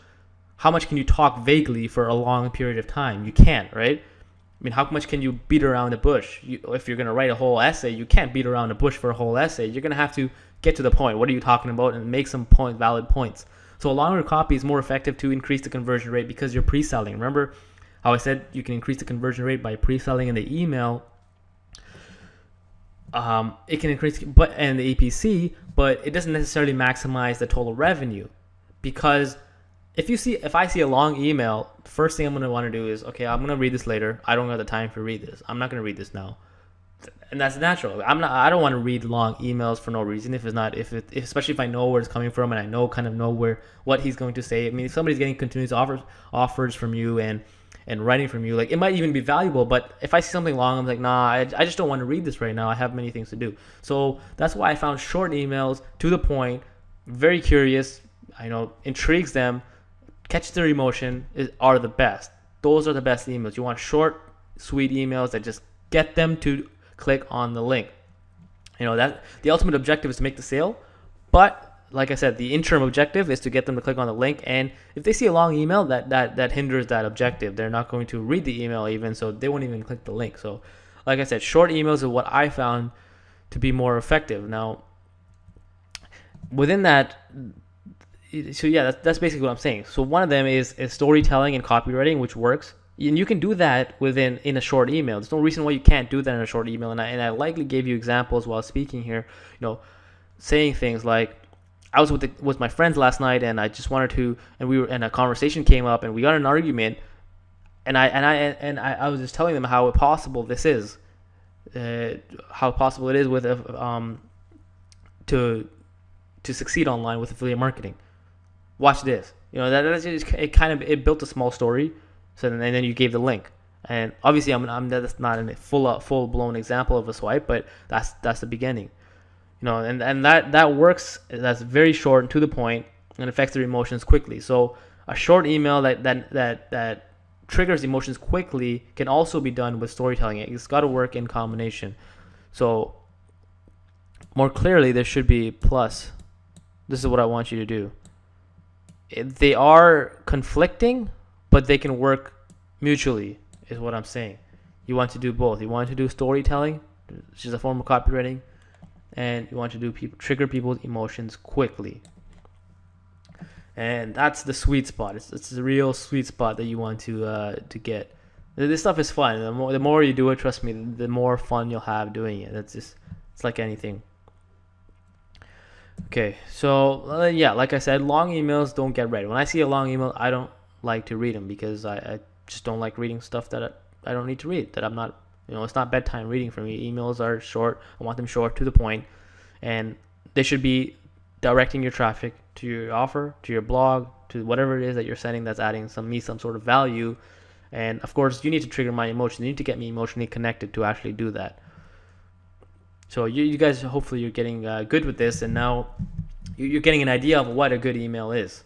can you talk vaguely for a long period of time? You can't, right? I mean, how much can you beat around the bush? If you're going to write a whole essay, you can't beat around the bush for a whole essay. You're going to have to get to the point. What are you talking about? And make some valid points. So a longer copy is more effective to increase the conversion rate because you're pre-selling. Remember how I said you can increase the conversion rate by pre-selling in the email? It can increase and the APC, but it doesn't necessarily maximize the total revenue, because if I see a long email, the first thing I'm going to want to do is, okay, I'm going to read this later. I don't have the time to read this. I'm not going to read this now. And that's natural. I don't want to read long emails for no reason. Especially if I know where it's coming from and I know what he's going to say. I mean, if somebody's getting continuous offers from you and writing from you, like, it might even be valuable. But if I see something long, I'm like, nah, I just don't want to read this right now. I have many things to do. So that's why I found short emails, to the point, very curious, intrigues them, catch their emotion, are the best. Those are the best emails. You want short, sweet emails that just get them to click on the link. That the ultimate objective is to make the sale, but like I said, the interim objective is to get them to click on the link. And if they see a long email, that hinders that objective. They're not going to read the email even, so they won't even click the link. So like I said, short emails are what I found to be more effective. Now, within that, so yeah, that's basically what I'm saying. So one of them is storytelling and copywriting, which works. And you can do that in a short email. There's no reason why you can't do that in a short email. And I likely gave you examples while speaking here, saying things like, I was with my friends last night, and I just wanted to, and a conversation came up, and we got in an argument, and I was just telling them how possible this is, how possible it is with to succeed online with affiliate marketing. Watch this. That's just, it built a small story. So then you gave the link, and obviously that's not a full blown example of a swipe, but that's the beginning. And that works. That's very short and to the point, and affects their emotions quickly. So a short email that triggers emotions quickly can also be done with storytelling. It's got to work in combination. So more clearly, there should be plus. This is what I want you to do. They are conflicting, but they can work mutually, is what I'm saying. You want to do both. You want to do storytelling, which is a form of copywriting, and you want to do trigger people's emotions quickly. And that's the sweet spot. It's the real sweet spot that you want to get. This stuff is fun. The more you do it, trust me, the more fun you'll have doing it. It's like anything. Okay, so yeah, like I said, long emails don't get read. When I see a long email, I don't like to read them, because I just don't like reading stuff that I don't need to read, that I'm not, it's not bedtime reading for me. Emails are short. I want them short, to the point, and they should be directing your traffic to your offer, to your blog, to whatever it is that you're sending that's adding some sort of value. And of course, you need to trigger my emotions. You need to get me emotionally connected to actually do that. So you guys, hopefully you're getting good with this, and now you're getting an idea of what a good email is.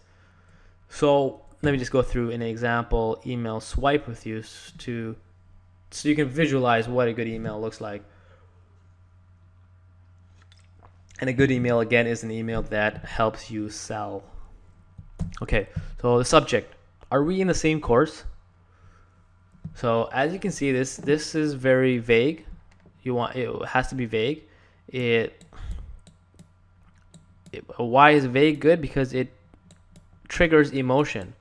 So let me just go through an example email swipe with you so you can visualize what a good email looks like. And a good email, again, is an email that helps you sell. Okay, so the subject. Are we in the same course? So as you can see, this is very vague. It has to be vague. Why is vague good? Because it triggers emotion.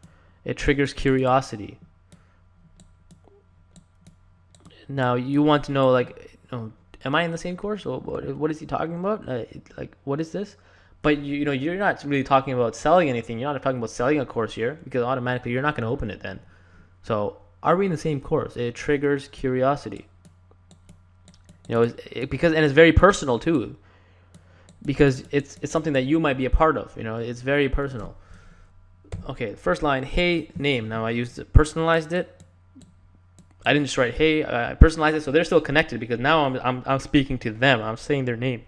It triggers curiosity. Now you want to know, am I in the same course? Or what is he talking about? What is this? But you're not really talking about selling anything. You're not talking about selling a course here, because automatically you're not going to open it then. So are we in the same course? It triggers curiosity. Because it's very personal too, because it's something that you might be a part of. It's very personal. Okay, first line, hey, name. Now I personalized it. I didn't just write hey. I personalized it, so they're still connected, because now I'm speaking to them. I'm saying their name,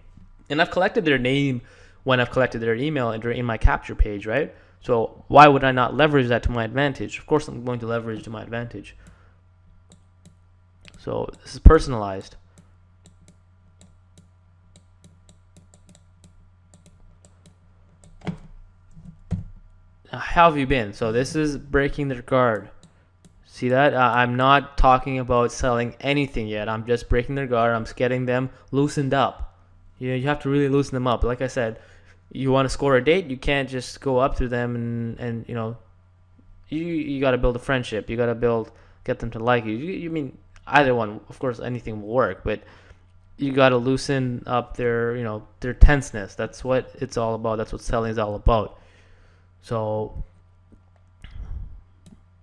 and I've collected their name when I've collected their email in my capture page, right? So why would I not leverage that to my advantage? Of course, I'm going to leverage to my advantage. So this is personalized. How have you been? So this is breaking their guard. See that? I'm not talking about selling anything yet. I'm just breaking their guard. I'm getting them loosened up. You have to really loosen them up. Like I said, you want to score a date, you can't just go up to them and you got to build a friendship. You got to get them to like you. You mean either one? Of course, anything will work, but you got to loosen up their tenseness. That's what it's all about. That's what selling is all about. So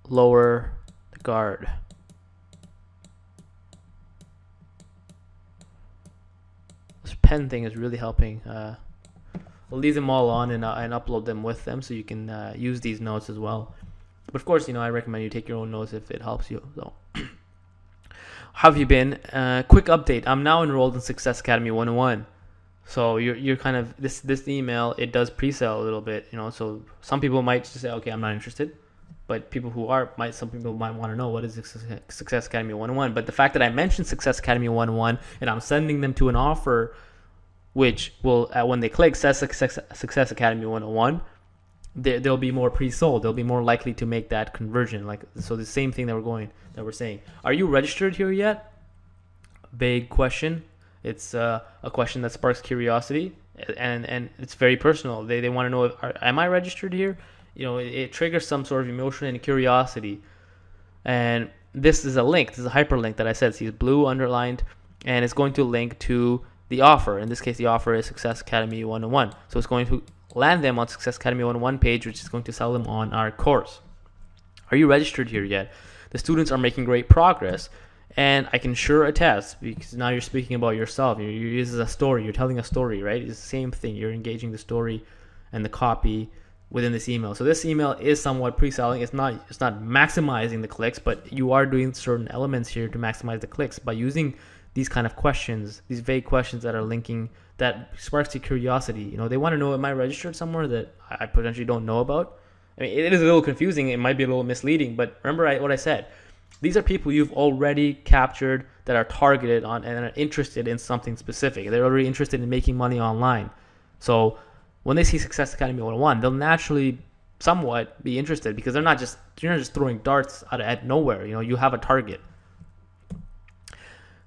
lower the guard. This pen thing is really helping. I'll leave them all on and upload them with them, so you can use these notes as well. But of course, I recommend you take your own notes if it helps you. So how have you been? Quick update. I'm now enrolled in Success Academy 101. So you're kind of this email, it does pre-sell a little bit, so some people might just say, okay, I'm not interested, but some people might want to know, what is Success Academy 101? But the fact that I mentioned Success Academy 101 and I'm sending them to an offer which will, when they click Success Academy 101, they'll be more pre-sold. They'll be more likely to make that conversion. Like, so the same thing that we're saying. Are you registered here yet? Big question. It's a question that sparks curiosity, and it's very personal. They want to know, am I registered here? It triggers some sort of emotion and curiosity. And this is a link. This is a hyperlink that I said. See, it's blue underlined, and it's going to link to the offer. In this case, the offer is Success Academy 101. So it's going to land them on Success Academy 101 page, which is going to sell them on our course. Are you registered here yet? The students are making great progress, and I can sure attest, because now you're speaking about yourself. This is a story. You're telling a story, right? It's the same thing. You're engaging the story and the copy within this email. So this email is somewhat pre-selling. It's not maximizing the clicks, but you are doing certain elements here to maximize the clicks by using these kind of questions, these vague questions that are linking, that sparks your curiosity. They want to know, am I registered somewhere that I potentially don't know about? I mean, it is a little confusing. It might be a little misleading, but remember what I said. These are people you've already captured that are targeted on and are interested in something specific. They're already interested in making money online. So when they see Success Academy 101, they'll naturally somewhat be interested, because you're not just throwing darts at nowhere. You have a target.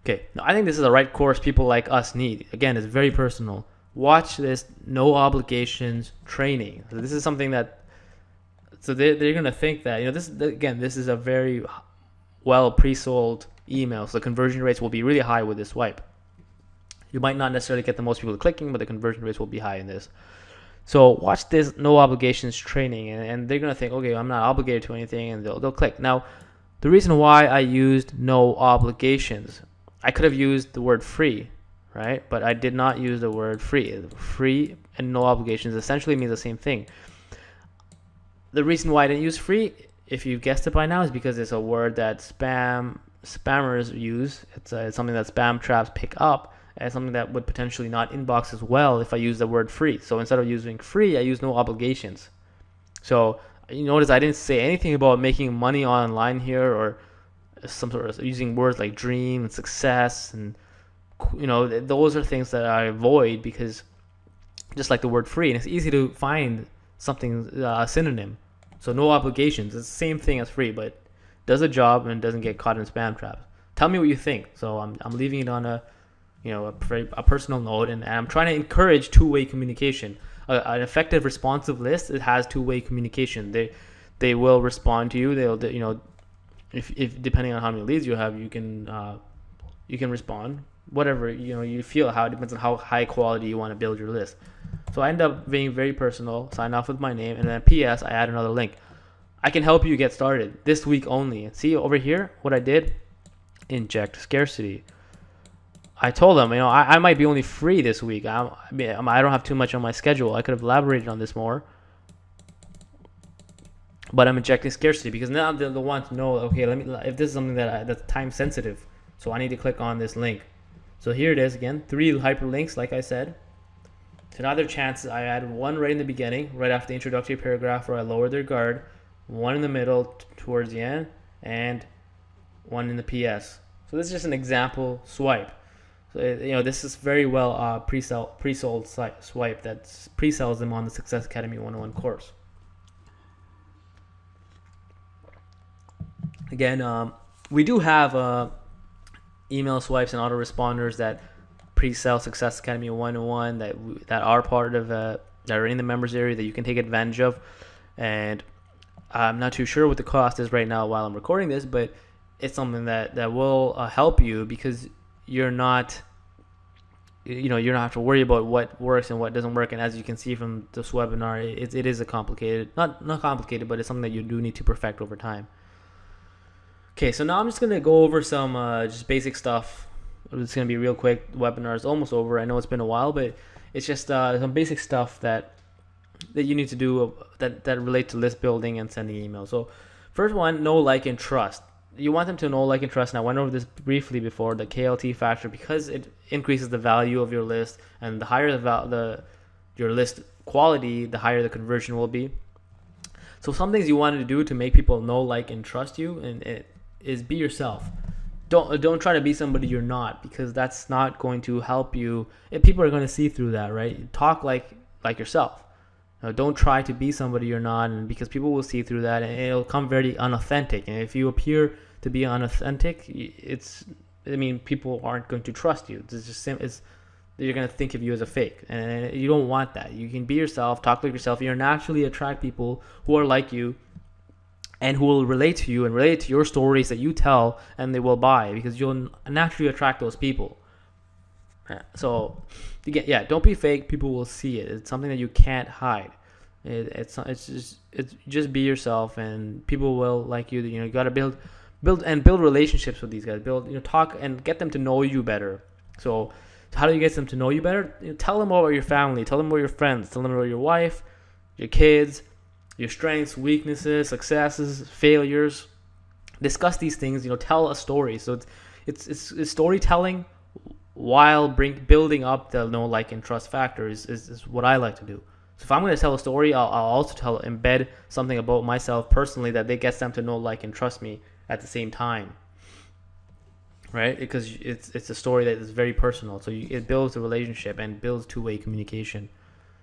Okay, now I think this is the right course people like us need. Again, it's very personal. Watch this no obligations training. So this is something that, so they're going to think that, this is a very well pre-sold email. So the conversion rates will be really high with this swipe. You might not necessarily get the most people clicking, but the conversion rates will be high in this. So watch this no obligations training, and they're going to think, okay, I'm not obligated to anything, and they'll click. Now, the reason why I used no obligations, I could have used the word free, right? But I did not use the word free. Free and no obligations essentially means the same thing. The reason why I didn't use free, if you guessed it by now, is because it's a word that spammers use. It's something that spam traps pick up, and something that would potentially not inbox as well if I use the word free. So instead of using free, I use no obligations. So you notice I didn't say anything about making money online here, or some sort of using words like dream and success, and those are things that I avoid, because just like the word free, and it's easy to find something, a synonym. So no obligations, it's the same thing as free, but does a job and doesn't get caught in spam traps. Tell me what you think. So I'm leaving it on a personal note, and I'm trying to encourage two-way communication. An effective responsive list, it has two-way communication. They will respond to you. They'll if depending on how many leads you have, you can respond whatever you feel. How it depends on how high quality you want to build your list. So I end up being very personal. Sign off with my name, and then P.S. I add another link. I can help you get started this week only. See over here what I did? Inject scarcity. I told them, I might be only free this week. I don't have too much on my schedule. I could have elaborated on this more. But I'm injecting scarcity, because now they'll want to know, okay, if this is something that's time sensitive, so I need to click on this link. So here it is again, 3 hyperlinks, like I said. So now their chances, I added one right in the beginning, right after the introductory paragraph, where I lowered their guard, one in the middle towards the end, and one in the PS. So this is just an example swipe. So this is very well pre-sold swipe that pre-sells them on the Success Academy 101 course. Again, we do have email swipes and autoresponders that pre-sell Success Academy 101 that are part of that are in the members area that you can take advantage of. And I'm not too sure what the cost is right now while I'm recording this, but it's something that will help you, because you're not you don't have to worry about what works and what doesn't work. And as you can see from this webinar, it is a complicated, not complicated, but it's something that you do need to perfect over time. Okay, so now I'm just going to go over some just basic stuff. It's going to be real quick. The webinar is almost over. I know it's been a while, but it's just some basic stuff that you need to do that relate to list building and sending emails. So first one, know, like, and trust. You want them to know, like, and trust. And I went over this briefly before, the KLT factor, because it increases the value of your list, and the higher your list quality, the higher the conversion will be. So some things you want to do to make people know, like, and trust you, and is be yourself. don't try to be somebody you're not, because that's not going to help you. And people are going to see through that, right? Talk like yourself. Don't try to be somebody you're not, and because people will see through that, and it'll come very unauthentic. And if you appear to be unauthentic, people aren't going to trust you. You're going to think of you as a fake, and you don't want that. You can be yourself, talk like yourself. You'll naturally attract people who are like you and who will relate to you and relate to your stories that you tell, and they will buy, because you'll naturally attract those people. So, again, don't be fake. People will see it. It's something that you can't hide. It's just be yourself, and people will like you. You got to build relationships with these guys. Talk and get them to know you better. So, how do you get them to know you better? Tell them about your family. Tell them about your friends. Tell them about your wife, your kids, your strengths, weaknesses, successes, failures. Discuss these things. Tell a story. So it's storytelling while building up the know, like, and trust factor is what I like to do. So if I'm going to tell a story, I'll also embed something about myself personally that gets them to know, like, and trust me at the same time, right? Because it's a story that is very personal. So it builds a relationship and builds two-way communication,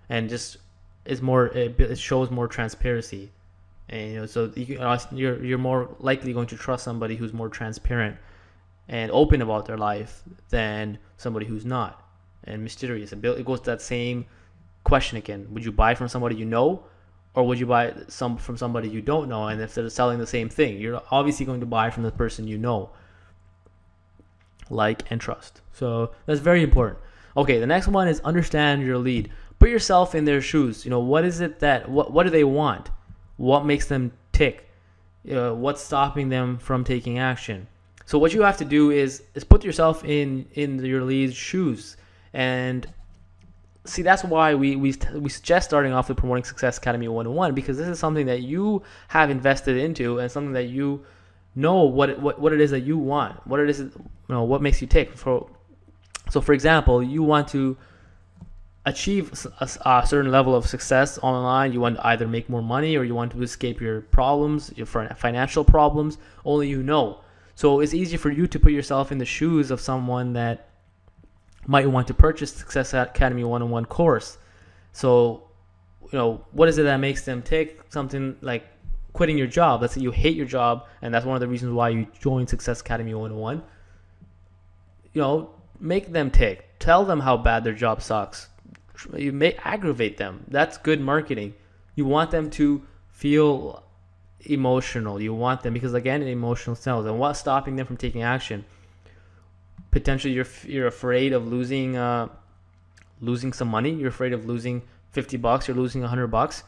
and just it shows more transparency, and so you're more likely going to trust somebody who's more transparent and open about their life than somebody who's not and mysterious. It goes to that same question again. Would you buy from somebody you know, or would you buy from somebody you don't know? And if they're selling the same thing, you're obviously going to buy from the person you know, like, and trust. So that's very important. Okay, the next one is understand your lead. Put yourself in their shoes. What is it what do they want? What makes them tick? What's stopping them from taking action? So what you have to do is put yourself in your lead's shoes. And see, that's why we suggest starting off with Promoting Success Academy 101, because this is something that you have invested into, and something that you know what it is that you want, what it is, what makes you tick. So for example, you want to achieve a certain level of success online. You want to either make more money, or you want to escape your problems, your financial problems. Only you know. So it's easy for you to put yourself in the shoes of someone that might want to purchase Success Academy 101 course. So, what is it that makes them tick? Something like quitting your job. Let's say you hate your job, and that's one of the reasons why you joined Success Academy 101. Make them tick. Tell them how bad their job sucks. You may aggravate them. That's good marketing. You want them to feel emotional. You want them, because again, emotional sells. And what's stopping them from taking action? Potentially you're afraid of losing some money. You're afraid of losing $50. You're losing $100.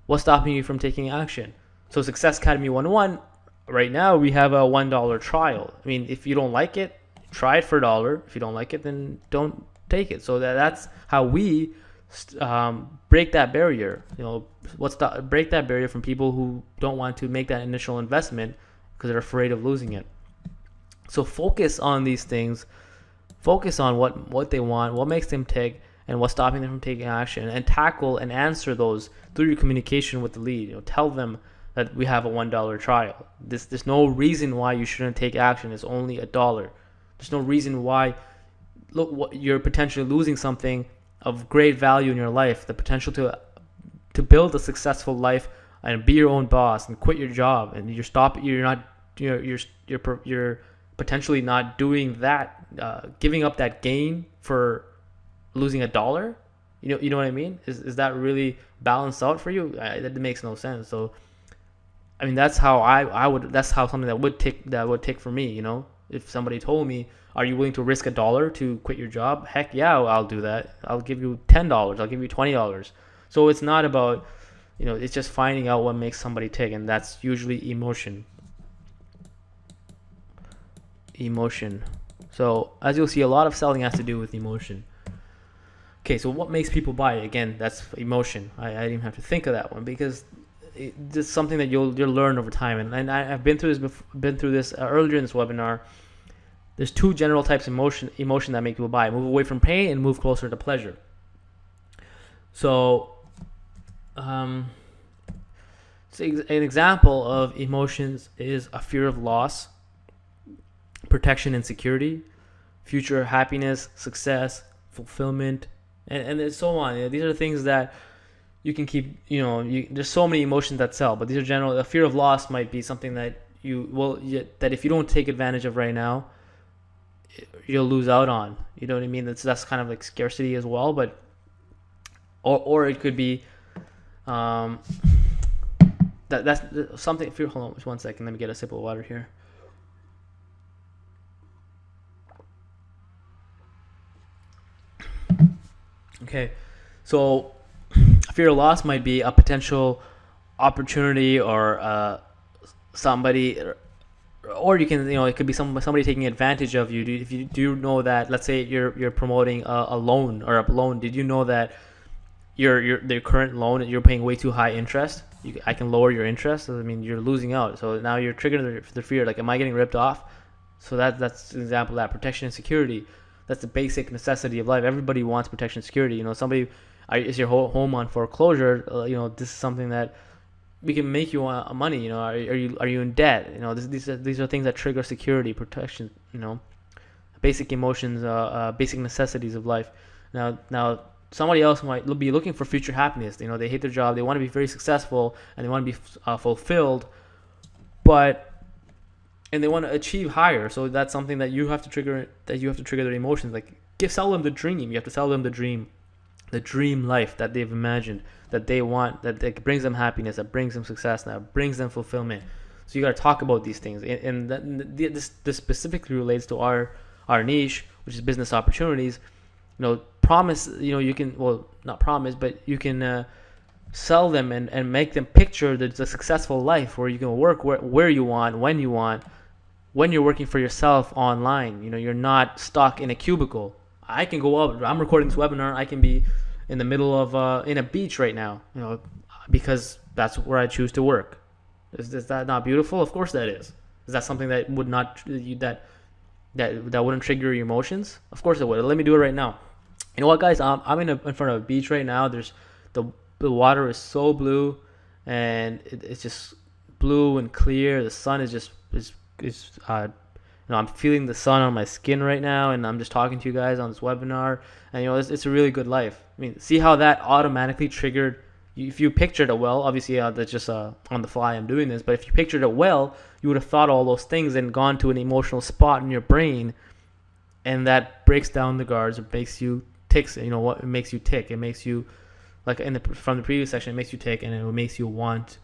What's stopping you from taking action? So Success Academy 101, right now we have a $1 trial. If you don't like it, try it for $1. If you don't like it, then don't take it. So that's how we break that barrier. Break that barrier from people who don't want to make that initial investment because they're afraid of losing it. So focus on these things. Focus on what they want, what makes them tick, and what's stopping them from taking action, and tackle and answer those through your communication with the lead. Tell them that we have a $1 trial. There's no reason why you shouldn't take action. It's only $1. There's no reason why you're potentially losing something of great value in your life, the potential to build a successful life and be your own boss and quit your job, and you're potentially not doing that, giving up that gain for losing $1. You know what I mean? Is that really balanced out for you? That makes no sense. So that's how that's how something that would tick for me. If somebody told me, are you willing to risk $1 to quit your job? Heck yeah, I'll do that. I'll give you $10. I'll give you $20. So it's not about, it's just finding out what makes somebody tick, and that's usually emotion. So as you'll see, a lot of selling has to do with emotion. Okay, so what makes people buy? Again, that's emotion. I didn't even have to think of that one, because it's something that you'll learn over time. And I've been through this earlier in this webinar. There's two general types of emotion that make people buy: move away from pain and move closer to pleasure. So, an example of emotions is a fear of loss, protection and security, future happiness, success, fulfillment, and so on. You know, these are things that you can keep, there's so many emotions that sell, but these are general. A fear of loss might be something that that if you don't take advantage of right now, you'll lose out on. You know what I mean? That's kind of like scarcity as well, but or it could be that's something. Hold on, just 1 second. Let me get a sip of water here. Okay, so fear of loss might be a potential opportunity or somebody, or you can, it could be somebody taking advantage of you. If you do know that, let's say you're promoting a loan or a loan, did you know that the current loan you're paying way too high interest? I can lower your interest. I mean, you're losing out. So now you're triggering the fear. Like, am I getting ripped off? So that's an example of that. Protection and security. That's the basic necessity of life. Everybody wants protection and security. Somebody is your home on foreclosure. This is something that we can make you money. Are you in debt? These are things that trigger security, protection. Basic emotions, basic necessities of life. Now somebody else might be looking for future happiness. They hate their job. They want to be very successful and they want to be fulfilled, and they want to achieve higher. So that's something that you have to trigger. Their emotions. Like, sell them the dream. You have to sell them the dream life that they've imagined, that they want, that brings them happiness, that brings them success, that brings them fulfillment. So you got to talk about these things, and this specifically relates to our niche, which is business opportunities. Promise. You can, well, not promise, but you can sell them and make them picture the successful life where you can work where you want, when you want, when you're working for yourself online. You're not stuck in a cubicle. I can go out. I'm recording this webinar. I can be in the middle of in a beach right now, because that's where I choose to work. Is that not beautiful? Of course that is. Is that something that would not that wouldn't trigger your emotions? Of course it would. Let me do it right now. You know what, guys? I'm in front of a beach right now. There's the water is so blue, and it's just blue and clear. The sun is I'm feeling the sun on my skin right now, and I'm just talking to you guys on this webinar, and it's a really good life. I mean, see how that automatically triggered. If you pictured it well, obviously that's just on the fly I'm doing this, but if you pictured it well, you would have thought all those things and gone to an emotional spot in your brain, and that breaks down the guards. It makes you tick. What it makes you tick? It makes you, like from the previous section, it makes you tick, and it makes you want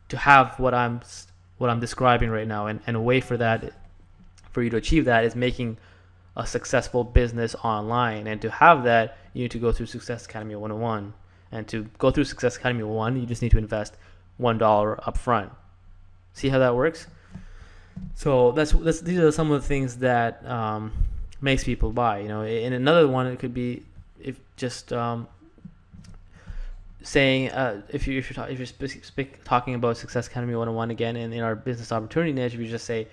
to have what I'm describing right now. And a way for you to achieve that is making a successful business online. And to have that, you need to go through Success Academy 101. And to go through Success Academy 101, you just need to invest $1 up front. See how that works? So these are some of the things that makes people buy. And another one, it could be if just saying if you're talking about Success Academy 101 again in our business opportunity niche, if you just say,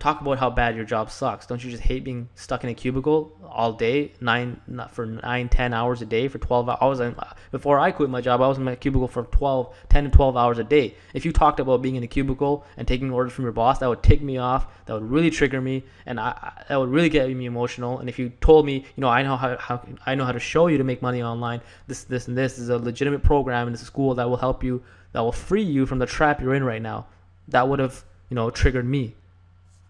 talk about how bad your job sucks. Don't you just hate being stuck in a cubicle all day, 10 hours a day for 12 hours? And before I quit my job, I was in my cubicle for 10 to 12 hours a day. If you talked about being in a cubicle and taking orders from your boss, that would tick me off. That would really trigger me, and that would really get me emotional. And if you told me, I know how to show you to make money online. This and this is a legitimate program, and it's a school that will help you, that will free you from the trap you're in right now. That would have, triggered me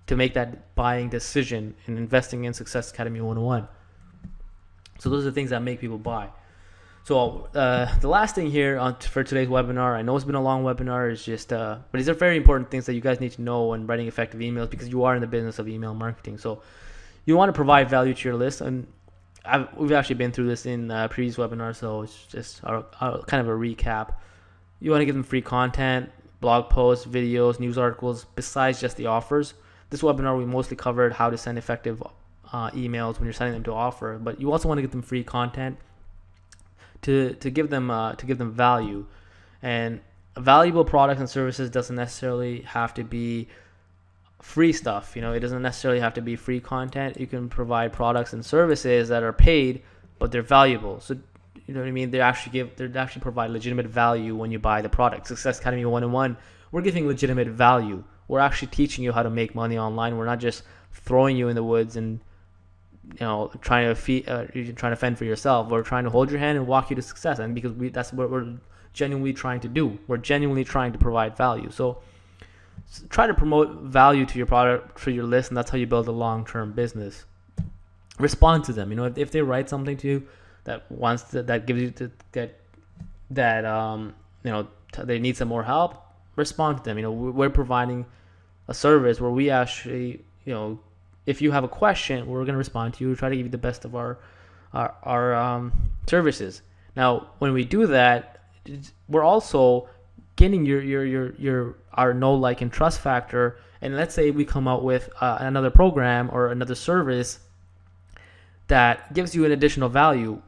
to make that buying decision and investing in Success Academy 101. So those are the things that make people buy. So the last thing here for today's webinar, I know it's been a long webinar, is just, but these are very important things that you guys need to know when writing effective emails, because you are in the business of email marketing. So you want to provide value to your list, and we've actually been through this in previous webinars, so it's just kind of a recap. You want to give them free content, blog posts, videos, news articles, besides just the offers. This webinar, we mostly covered how to send effective emails when you're sending them to offer, but you also want to give them free content to give them value. And valuable products and services doesn't necessarily have to be free stuff. It doesn't necessarily have to be free content. You can provide products and services that are paid, but they're valuable. So you know what I mean? They actually provide legitimate value when you buy the product. Success Academy 101, we're giving legitimate value. We're actually teaching you how to make money online. We're not just throwing you in the woods and trying to fend for yourself. We're trying to hold your hand and walk you to success, and because that's what we're genuinely trying to do. We're genuinely trying to provide value. So try to promote value to your product, for your list, and that's how you build a long-term business. Respond to them. If they write something to you that gives you they need some more help, respond to them. We're providing a service where we actually, if you have a question, we're going to respond to you. We try to give you the best of our services. Now, when we do that, we're also getting our know, like, and trust factor. And let's say we come out with another program or another service that gives you an additional value.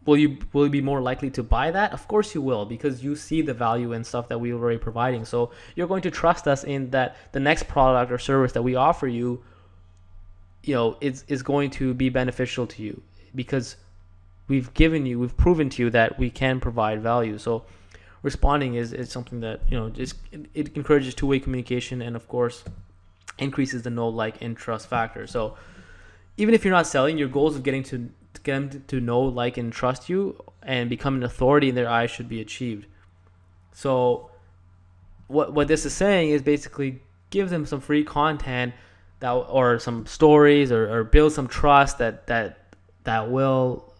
Will you be more likely to buy that? Of course you will, because you see the value in stuff that we are already providing. So you're going to trust us in that the next product or service that we offer you, is going to be beneficial to you, because we've proven to you that we can provide value. So responding is something that, it encourages two-way communication, and of course increases the know, like, and trust factor. So even if you're not selling, your goals of getting to get them to know, like, and trust you and become an authority in their eyes should be achieved. So what this is saying is basically give them some free content or some stories or build some trust that will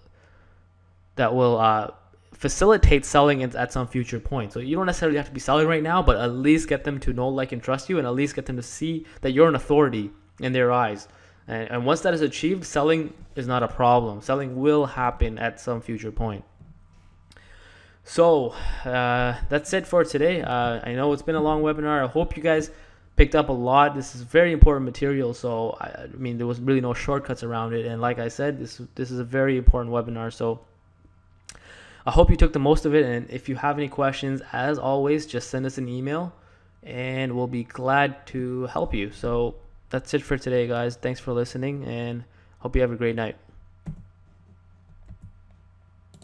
facilitate selling at some future point. So you don't necessarily have to be selling right now, but at least get them to know, like, and trust you, and at least get them to see that you're an authority in their eyes. And once that is achieved, selling is not a problem. Selling will happen at some future point. So that's it for today. I know it's been a long webinar. I hope you guys picked up a lot. This is very important material. So there was really no shortcuts around it. And like I said, this is a very important webinar. So I hope you took the most of it. And if you have any questions, as always, just send us an email and we'll be glad to help you. So that's it for today, guys. Thanks for listening, and hope you have a great night.